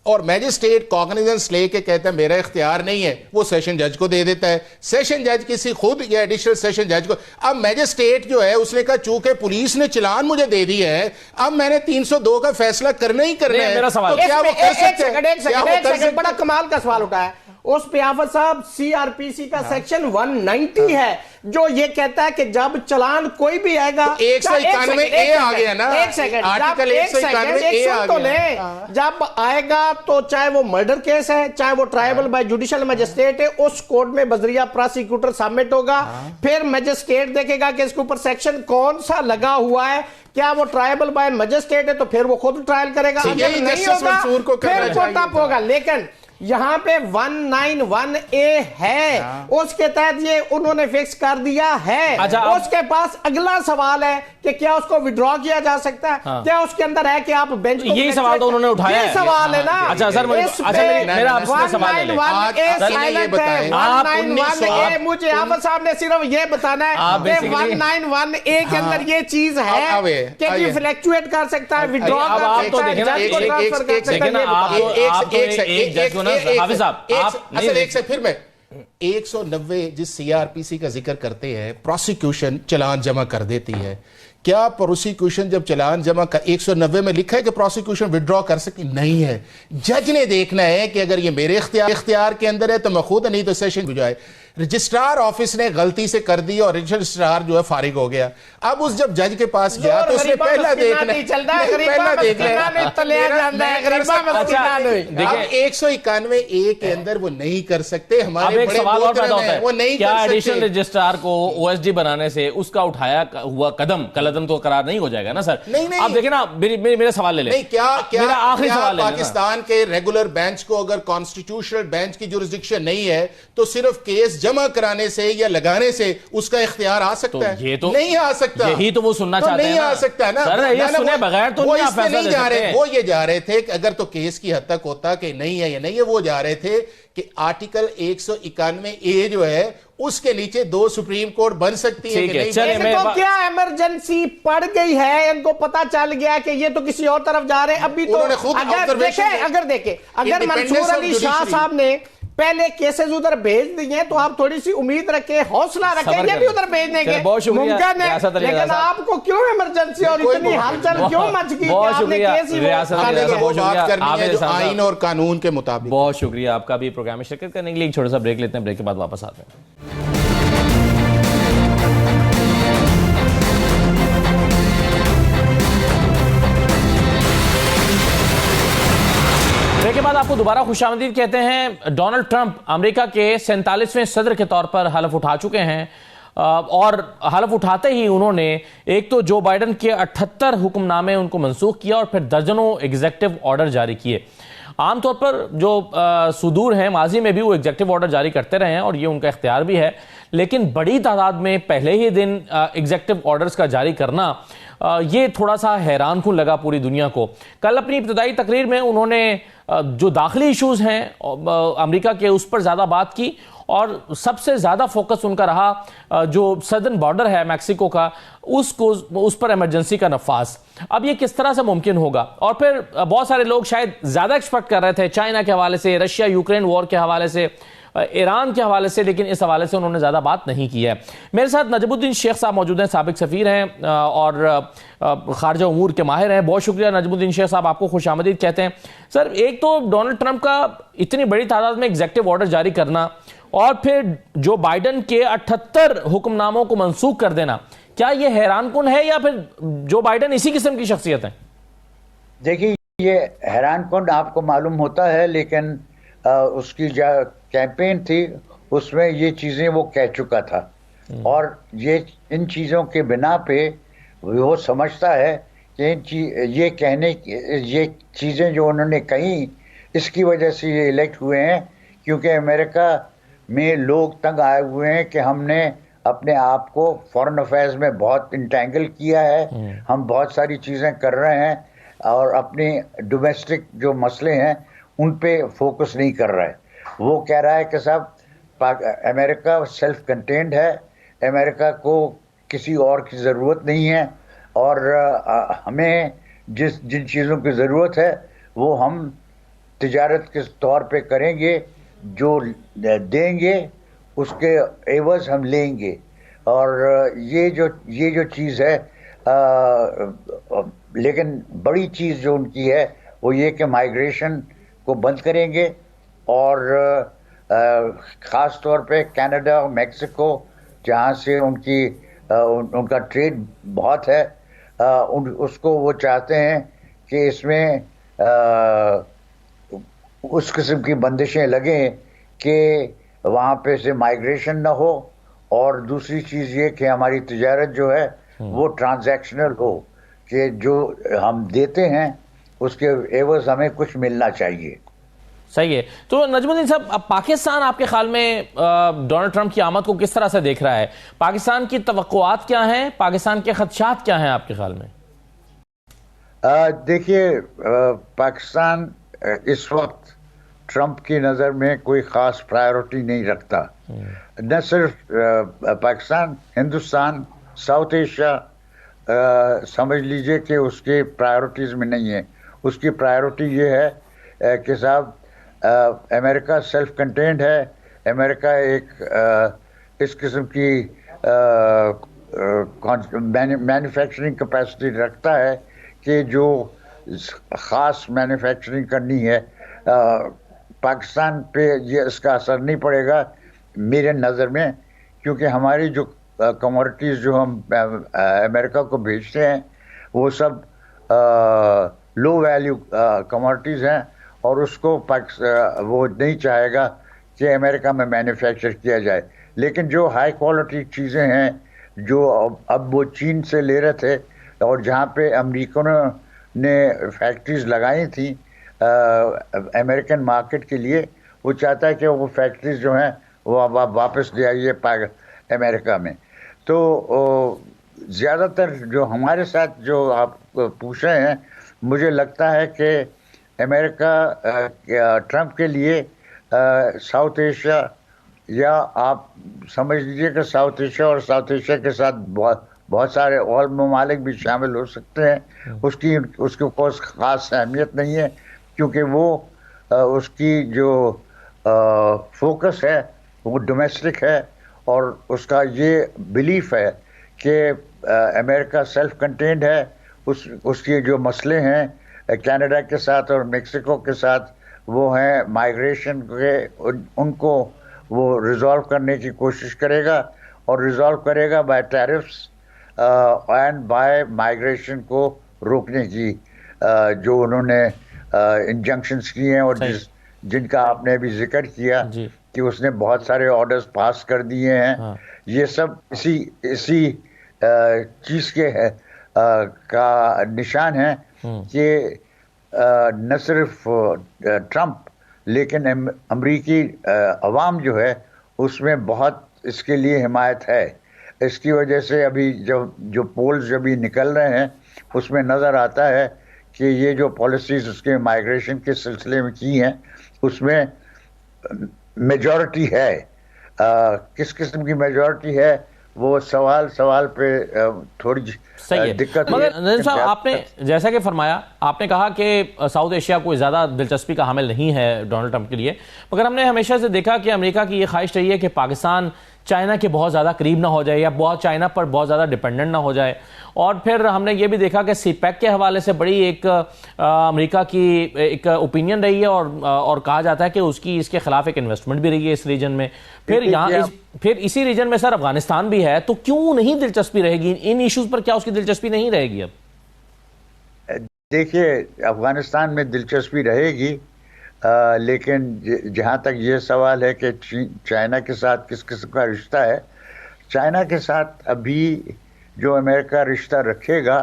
اور میجسٹریٹ کاگنیزنس لے کے کہتا ہے میرا اختیار نہیں ہے, وہ سیشن جج کو دے دیتا ہے. سیشن جج کسی خود یا ایڈیشنل سیشن جج کو. اب میجسٹریٹ جو ہے اس نے کہا چونکہ پولیس نے چلان مجھے دے دی ہے, اب میں نے 302 کا فیصلہ کرنا ہی کرنا ہے. میرا سوال ایک سیکنڈ, بڑا کمال کا سوال اٹھا ہے. اس پہ آفت صاحب سی آر پی سی کا سیکشن 190 ہے جو یہ کہتا ہے کہ جب چلان کوئی بھی آئے گا, 191 اے آ گیا نا, ایک سیکنڈ آرٹیکل 191 اے آ گیا, جب آئے گا تو چاہے وہ مرڈر کیس ہے, چاہے وہ ٹرائبل بائی جوڈیشل میجسٹریٹ ہے, اس کورٹ میں بذریعہ پراسیکیوٹر سبمٹ ہوگا. پھر میجسٹریٹ دیکھے گا کہ اس کے اوپر سیکشن کون سا لگا ہوا ہے, کیا وہ ٹرائبل بائی میجسٹریٹ ہے تو پھر وہ خود ٹرائل کرے گا, اگر نہیں ہوگا پھر کورٹ اپ ہوگا. لیکن یہاں پہ 191A ہے, اس کے تحت یہ انہوں نے فکس کر دیا ہے. اس کے پاس اگلا سوال ہے کہ کیا اس کو وڈرا کیا جا سکتا ہے, کیا اس کے اندر ہے کہ آپ بینچ کو, یہی سوال تو انہوں نے اٹھایا ہے. یہ سوال ہے نا. اچھا سر میرا آپ سے سوال ہے, 191A مجھے آپ صاحب نے صرف یہ بتانا ہے کہ 191A کے اندر یہ چیز ہے کہ یہ فلیکچویٹ کر سکتا ہے, وڈرا کر سکتا ہے, جج کو ٹرانسفر کر سکتا ہے. ایک سے پھر میں 190 جس سی آر پی سی کا ذکر کرتے ہیں, پروسیکیوشن چلان جمع کر دیتی ہے. کیا پروسیکیوشن جب چلان جمع 190 میں لکھا ہے کہ پروسیکیوشن وڈرا کر سکتی؟ نہیں ہے. جج نے دیکھنا ہے کہ اگر یہ میرے اختیار کے اندر ہے تو میں خود, نہیں تو سیشن بجائے. رجسٹرار آفس نے غلطی سے کر دی اور رجسٹرار جو ہے فارغ ہو گیا. اب اس جب جج کے پاس گیا تو اس نے پہلا دیکھنا ہے, پہلا دیکھ لیا. اب 191A کے اندر وہ نہیں کر سکتے. ہمارے بڑے وہ نہیں کر سکتے. ایڈیشنل رجسٹرار کو او ایس ڈی بنانے سے اس کا اٹھایا ہوا قدم کلعدم تو قرار نہیں ہو جائے گا نا سر؟ اب دیکھیں نا, میرا سوال لے لیں. میرا آخری سوال لے لیں. پاکستان کے ریگولر بینچ کو اگر کانسٹیٹیوشنل بینچ کی جورسڈکشن نہیں ہے تو صرف کیس جمع کرانے سے یا لگانے سے اس کا اختیار آ سکتا ہے؟ نہیں آ سکتا. یہی تو وہ سننا چاہتے ہیں. نہیں آ سکتا نا سر, یہ سنے بغیر تو نہیں آپ فیصلہ دے سکتے. وہ یہ جا رہے تھے کہ اگر تو کیس کی حد تک ہوتا کہ نہیں ہے یا نہیں ہے, وہ جا رہے تھے کہ آرٹیکل 191A جو ہے اس کے نیچے 2 سپریم کورٹ بن سکتی ہے کہ نہیں. ان کو کیا ایمرجنسی پڑ گئی ہے, ان کو پتا چل گیا کہ یہ تو کسی اور طرف جا رہے ہیں. ابھی تو اگر دیکھیں اگر منصور علی شاہ صاحب نے پہلے کیسز ادھر بھیج دی ہیں تو آپ تھوڑی سی امید رکھیں, حوصلہ رکھیں, یہ بھی ادھر بھیجنے کے ممکن ہے. لیکن آپ کو کیوں ایمرجنسی اور اتنی ہلچل کیوں مچ گئی کہ آپ نے کیس ہی بات کرنی ہے جو آئین اور قانون کے مطابق. بہت شکریہ آپ کا بھی پروگرام میں شرکت کرنے کے لیے. ایک چھوٹا سا بریک لیتے ہیں, بریک کے بعد واپس آتے ہیں. کے بعد آپ کو دوبارہ خوش آمدید کہتے ہیں. ڈونلڈ ٹرمپ امریکہ کے 47ویں صدر کے طور پر حلف اٹھا چکے ہیں اور حلف اٹھاتے ہی انہوں نے ایک تو جو بائیڈن کے 78 حکم نامے ان کو منسوخ کیا اور پھر درجنوں ایگزیکٹو آرڈر جاری کیے. عام طور پر جو صدور ہیں ماضی میں بھی وہ ایگزیکٹو آرڈر جاری کرتے رہے ہیں اور یہ ان کا اختیار بھی ہے, لیکن بڑی تعداد میں پہلے ہی دن ایگزیکٹو آرڈرز کا جاری کرنا یہ تھوڑا سا حیران کن لگا پوری دنیا کو. کل اپنی ابتدائی تقریر میں انہوں نے جو داخلی ایشوز ہیں امریکہ کے اس پر زیادہ بات کی اور سب سے زیادہ فوکس ان کا رہا جو سدرن بارڈر ہے میکسیکو کا, اس پر ایمرجنسی کا نفاذ. اب یہ کس طرح سے ممکن ہوگا؟ اور پھر بہت سارے لوگ شاید زیادہ ایکسپیکٹ کر رہے تھے چائنا کے حوالے سے, رشیا یوکرین وار کے حوالے سے, ایران کے حوالے سے, لیکن اس حوالے سے انہوں نے زیادہ بات نہیں کی ہے. میرے ساتھ نجم الدین شیخ صاحب موجود ہیں, سابق سفیر ہیں اور خارجہ امور کے ماہر ہیں. بہت شکریہ نجم الدین شیخ صاحب, آپ کو خوش آمدید کہتے ہیں. سر, ایک تو ڈونلڈ ٹرمپ کا اتنی بڑی تعداد میں ایگزیکٹو آرڈر جاری کرنا اور پھر جو بائیڈن کے 78 حکم ناموں کو منسوخ کر دینا, کیا یہ حیران کن ہے یا پھر جو بائیڈن اسی قسم کی شخصیت ہیں؟ دیکھیے یہ حیران کن آپ کو معلوم ہوتا ہے، لیکن اس کی جو کیمپین تھی اس میں یہ چیزیں وہ کہہ چکا تھا، اور یہ ان چیزوں کے بنا پہ وہ سمجھتا ہے کہ یہ چیزیں جو انہوں نے کہیں اس کی وجہ سے یہ الیکٹ ہوئے ہیں، کیونکہ امریکہ میں لوگ تنگ آئے ہوئے ہیں کہ ہم نے اپنے آپ کو فورن افیئرز میں بہت انٹینگل کیا ہے، ہم بہت ساری چیزیں کر رہے ہیں اور اپنی ڈومیسٹک جو مسئلے ہیں ان پہ فوکس نہیں کر رہا ہے۔ وہ کہہ رہا ہے کہ صاحب امریکہ سیلف کنٹینڈ ہے، امریکہ کو کسی اور کی ضرورت نہیں ہے، اور ہمیں جن چیزوں کی ضرورت ہے وہ ہم تجارت کے طور پہ کریں گے، جو دیں گے اس کے عوض ہم لیں گے۔ اور یہ جو چیز ہے، لیکن بڑی چیز جو ان کی ہے وہ یہ کہ مائیگریشن کو بند کریں گے، اور خاص طور پہ کینیڈا اور میکسیکو جہاں سے ان کا ٹریڈ بہت ہے، اس کو وہ چاہتے ہیں کہ اس میں اس قسم کی بندشیں لگیں کہ وہاں پہ سے مائیگریشن نہ ہو، اور دوسری چیز یہ کہ ہماری تجارت جو ہے وہ ٹرانزیکشنل ہو، کہ جو ہم دیتے ہیں اس کے عوض ہمیں کچھ ملنا چاہیے۔ صحیح ہے۔ تو نجم الدین صاحب، اب پاکستان آپ کے خیال میں ڈونلڈ ٹرمپ کی آمد کو کس طرح سے دیکھ رہا ہے؟ پاکستان کی توقعات کیا ہیں؟ پاکستان کے خدشات کیا ہیں آپ کے خیال میں؟ دیکھیے، پاکستان اس وقت ٹرمپ کی نظر میں کوئی خاص پرائیورٹی نہیں رکھتا، نہ صرف پاکستان، ہندوستان، ساؤتھ ایشیا سمجھ لیجئے کہ اس کے پرائیورٹیز میں نہیں ہے۔ اس کی پرائیورٹی یہ ہے کہ صاحب امریکہ سیلف کنٹینڈ ہے، امریکہ ایک اس قسم کی مینوفیکچرنگ کیپیسٹی رکھتا ہے کہ جو خاص مینوفیکچرنگ کرنی ہے۔ پاکستان پہ یہ اس کا اثر نہیں پڑے گا میرے نظر میں، کیونکہ ہماری جو کموڈٹیز جو ہم امریکہ کو بھیجتے ہیں وہ سب لو ویلیو کموڈٹیز ہیں، اور اس کو وہ نہیں چاہے گا کہ امریکہ میں مینوفیکچر کیا جائے۔ لیکن جو ہائی کوالٹی چیزیں ہیں جو اب وہ چین سے لے رہے تھے، اور جہاں پہ امریکنوں نے فیکٹریز لگائی تھیں امریکن مارکیٹ کے لیے، وہ چاہتا ہے کہ وہ فیکٹریز جو ہیں وہ واپس لے آئیے امریکہ میں۔ تو زیادہ تر جو ہمارے ساتھ جو آپ پوچھ رہے ہیں، مجھے لگتا ہے کہ امریکہ ٹرمپ کے لیے ساؤتھ ایشیا، یا آپ سمجھ لیجیے کہ ساؤتھ ایشیا اور ساؤتھ ایشیا کے ساتھ بہت سارے اور ممالک بھی شامل ہو سکتے ہیں، اس کی کوئی خاص اہمیت نہیں ہے، کیونکہ وہ اس کی جو فوکس ہے وہ ڈومیسٹک ہے، اور اس کا یہ بلیف ہے کہ امریکہ سیلف کنٹینڈ ہے۔ اس کے جو مسئلے ہیں کینیڈا کے ساتھ اور میکسیکو کے ساتھ وہ ہیں مائیگریشن کے، ان کو وہ ریزالو کرنے کی کوشش کرے گا، اور ریزالو کرے گا by tariffs and by migration کو روکنے کی، جو انہوں نے انجنکشنز کی ہیں، اور جن کا آپ نے ابھی ذکر کیا کہ اس نے بہت سارے آرڈرز پاس کر دیے ہیں۔ یہ سب اسی چیز کے کا نشان ہے کہ نہ صرف ٹرمپ لیکن امریکی عوام جو ہے اس میں بہت اس کے لیے حمایت ہے۔ اس کی وجہ سے ابھی جو پولز ابھی نکل رہے ہیں اس میں نظر آتا ہے کہ یہ جو پالیسیز اس کے مائیگریشن کے سلسلے میں کی ہیں اس میں میجورٹی ہے۔ کس قسم کی میجورٹی ہے وہ سوال پہ تھوڑی دقت۔ مگر نجم صاحب، آپ نے جیسا کہ فرمایا، آپ نے کہا کہ ساؤتھ ایشیا کوئی زیادہ دلچسپی کا حامل نہیں ہے ڈونلڈ ٹرمپ کے لیے، مگر ہم نے ہمیشہ سے دیکھا کہ امریکہ کی یہ خواہش رہی ہے کہ پاکستان چائنا کے بہت زیادہ قریب نہ ہو جائے یا بہت چائنا پر بہت زیادہ ڈیپینڈنٹ نہ ہو جائے. اور پھر ہم نے یہ بھی دیکھا کہ سی پیک کے حوالے سے بڑی ایک امریکہ کی ایک اوپینین رہی ہے اور کہا جاتا ہے کہ اس کے خلاف ایک انویسٹمنٹ بھی رہی ہے اس ریجن میں. پھر اسی ریجن میں سر افغانستان بھی ہے, تو کیوں نہیں دلچسپی رہے گی ان ایشوز پر؟ کیا اس کی دلچسپی نہیں رہے گی اب؟ دیکھیے افغانستان میں دلچسپی رہے گی, لیکن جہاں تک یہ سوال ہے کہ چائنا کے ساتھ کس قسم کا رشتہ ہے, چائنا کے ساتھ ابھی جو امریکہ رشتہ رکھے گا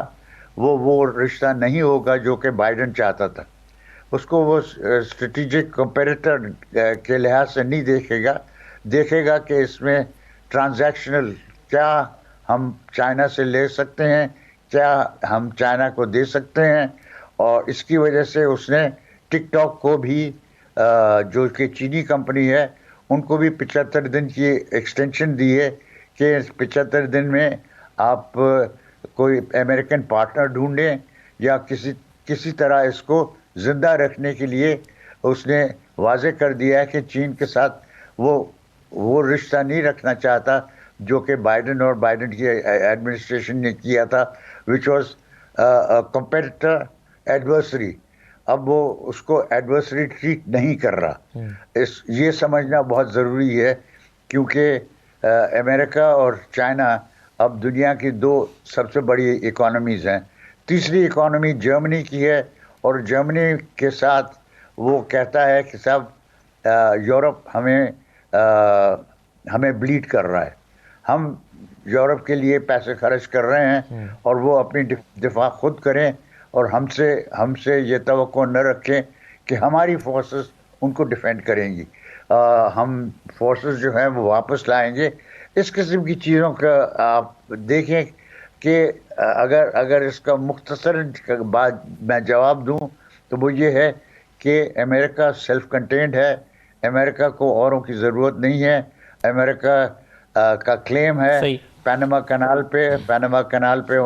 وہ رشتہ نہیں ہوگا جو کہ بائیڈن چاہتا تھا. اس کو وہ اسٹریٹجک کمپیریٹر کے لحاظ سے نہیں دیکھے گا کہ اس میں ٹرانزیکشنل کیا ہم چائنا سے لے سکتے ہیں, کیا ہم چائنا کو دے سکتے ہیں. اور اس کی وجہ سے اس نے ٹک ٹاک کو بھی جو کہ چینی کمپنی ہے ان کو بھی 75 دن کی ایکسٹینشن دی ہے کہ 75 دن میں آپ کوئی امریکن پارٹنر ڈھونڈیں یا کسی طرح اس کو زندہ رکھنے کے لیے. اس نے واضح کر دیا ہے کہ چین کے ساتھ وہ رشتہ نہیں رکھنا چاہتا جو کہ بائیڈن اور بائیڈن کی ایڈمنسٹریشن نے کیا تھا, وچ واز کمپیٹیٹر ایڈورسری. اب وہ اس کو ایڈورسری ٹریٹ نہیں کر رہا. یہ سمجھنا بہت ضروری ہے کیونکہ امریکہ اور چائنا اب دنیا کی 2 سب سے بڑی اکانومیز ہیں. تیسری اکانومی جرمنی کی ہے اور جرمنی کے ساتھ وہ کہتا ہے کہ صاحب یورپ ہمیں بلیڈ کر رہا ہے, ہم یورپ کے لیے پیسے خرچ کر رہے ہیں اور وہ اپنی دفاع خود کریں اور ہم سے یہ توقع نہ رکھیں کہ ہماری فورسز ان کو ڈیفینڈ کریں گی, ہم فورسز جو ہیں وہ واپس لائیں گے. اس قسم کی چیزوں کا آپ دیکھیں کہ اگر اس کا مختصر بعد میں جواب دوں تو وہ یہ ہے کہ امریکہ سیلف کنٹینڈ ہے, امریکہ کو اوروں کی ضرورت نہیں ہے. امریکہ کا کلیم ہے پینما کنال پہ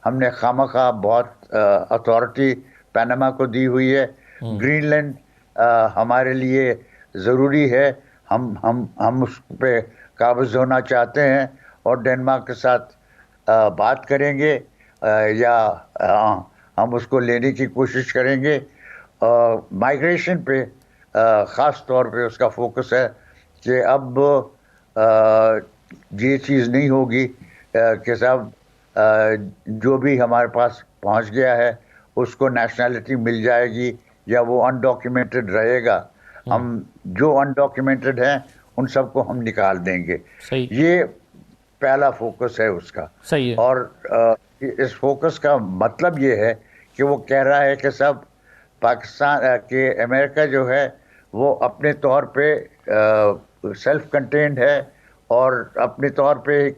ہم نے خواہ بہت اتھارٹی پینما کو دی ہوئی ہے. گرین لینڈ ہمارے لیے ضروری ہے, ہم اس پہ قابض ہونا چاہتے ہیں اور ڈنمارک کے ساتھ بات کریں گے یا ہم اس کو لینے کی کوشش کریں گے. مائیگریشن پہ خاص طور پہ اس کا فوکس ہے کہ اب یہ چیز نہیں ہوگی کہ صاحب جو بھی ہمارے پاس پہنچ گیا ہے اس کو نیشنلٹی مل جائے گی یا وہ انڈاکیومنٹڈ رہے گا. ہم جو انڈاکیومنٹڈ ہیں ان سب کو ہم نکال دیں گے. یہ پہلا فوکس ہے اس کا. اور اس فوکس کا مطلب یہ ہے کہ وہ کہہ رہا ہے کہ سب پاکستان کہ امریکہ جو ہے وہ اپنے طور پہ سیلف کنٹینڈ ہے اور اپنے طور پہ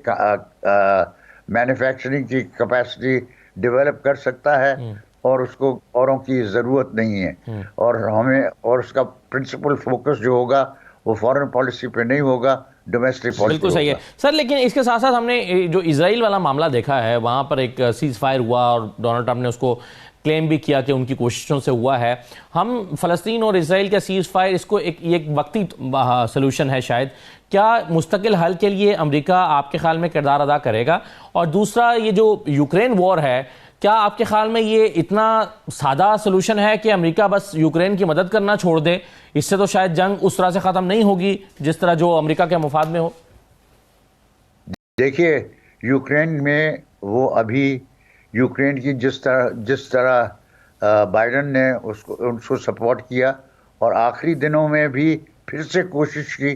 مینوفیکچرنگ کی کیپیسٹی ڈیولپ کر سکتا ہے اور اس کو اوروں کی ضرورت نہیں ہے. اور اس کا پرنسپل فوکس جو ہوگا وہ فارن پالیسی پہ نہیں ہوگا, ڈومیسٹک پالیسی. بالکل صحیح ہے سر, لیکن اس کے ساتھ ساتھ ہم نے جو اسرائیل والا معاملہ دیکھا ہے, وہاں پر ایک سیز فائر ہوا اور ڈونلڈ ٹرمپ نے اس کو کلیم بھی کیا کہ ان کی کوششوں سے ہوا ہے. ہم فلسطین اور اسرائیل کا سیز فائر اس کو ایک وقتی سلوشن ہے شاید, کیا مستقل حل کے لیے امریکہ آپ کے خیال میں کردار ادا کرے گا؟ اور دوسرا یہ جو یوکرین وار ہے, کیا آپ کے خیال میں یہ اتنا سادہ سلوشن ہے کہ امریکہ بس یوکرین کی مدد کرنا چھوڑ دے؟ اس سے تو شاید جنگ اس طرح سے ختم نہیں ہوگی جس طرح جو امریکہ کے مفاد میں ہو. دیکھیے یوکرین میں وہ ابھی یوکرین کی جس طرح بائیڈن نے ان کو سپورٹ کیا اور آخری دنوں میں بھی پھر سے کوشش کی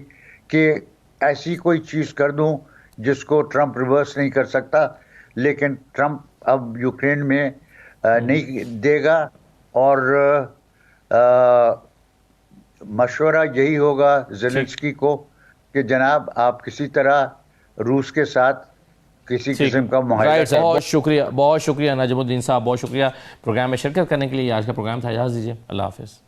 کہ ایسی کوئی چیز کر دوں جس کو ٹرمپ ریورس نہیں کر سکتا, لیکن ٹرمپ اب یوکرین میں نہیں دے گا. اور مشورہ یہی ہوگا زیلنسکی کو کہ جناب آپ کسی طرح روس کے ساتھ کسی قسم کا معاہدہ. بہت شکریہ نجم الدین صاحب, بہت شکریہ پروگرام میں شرکت کرنے کے لیے. آج کا پروگرام تھا, اجازت دیجیے, اللہ حافظ.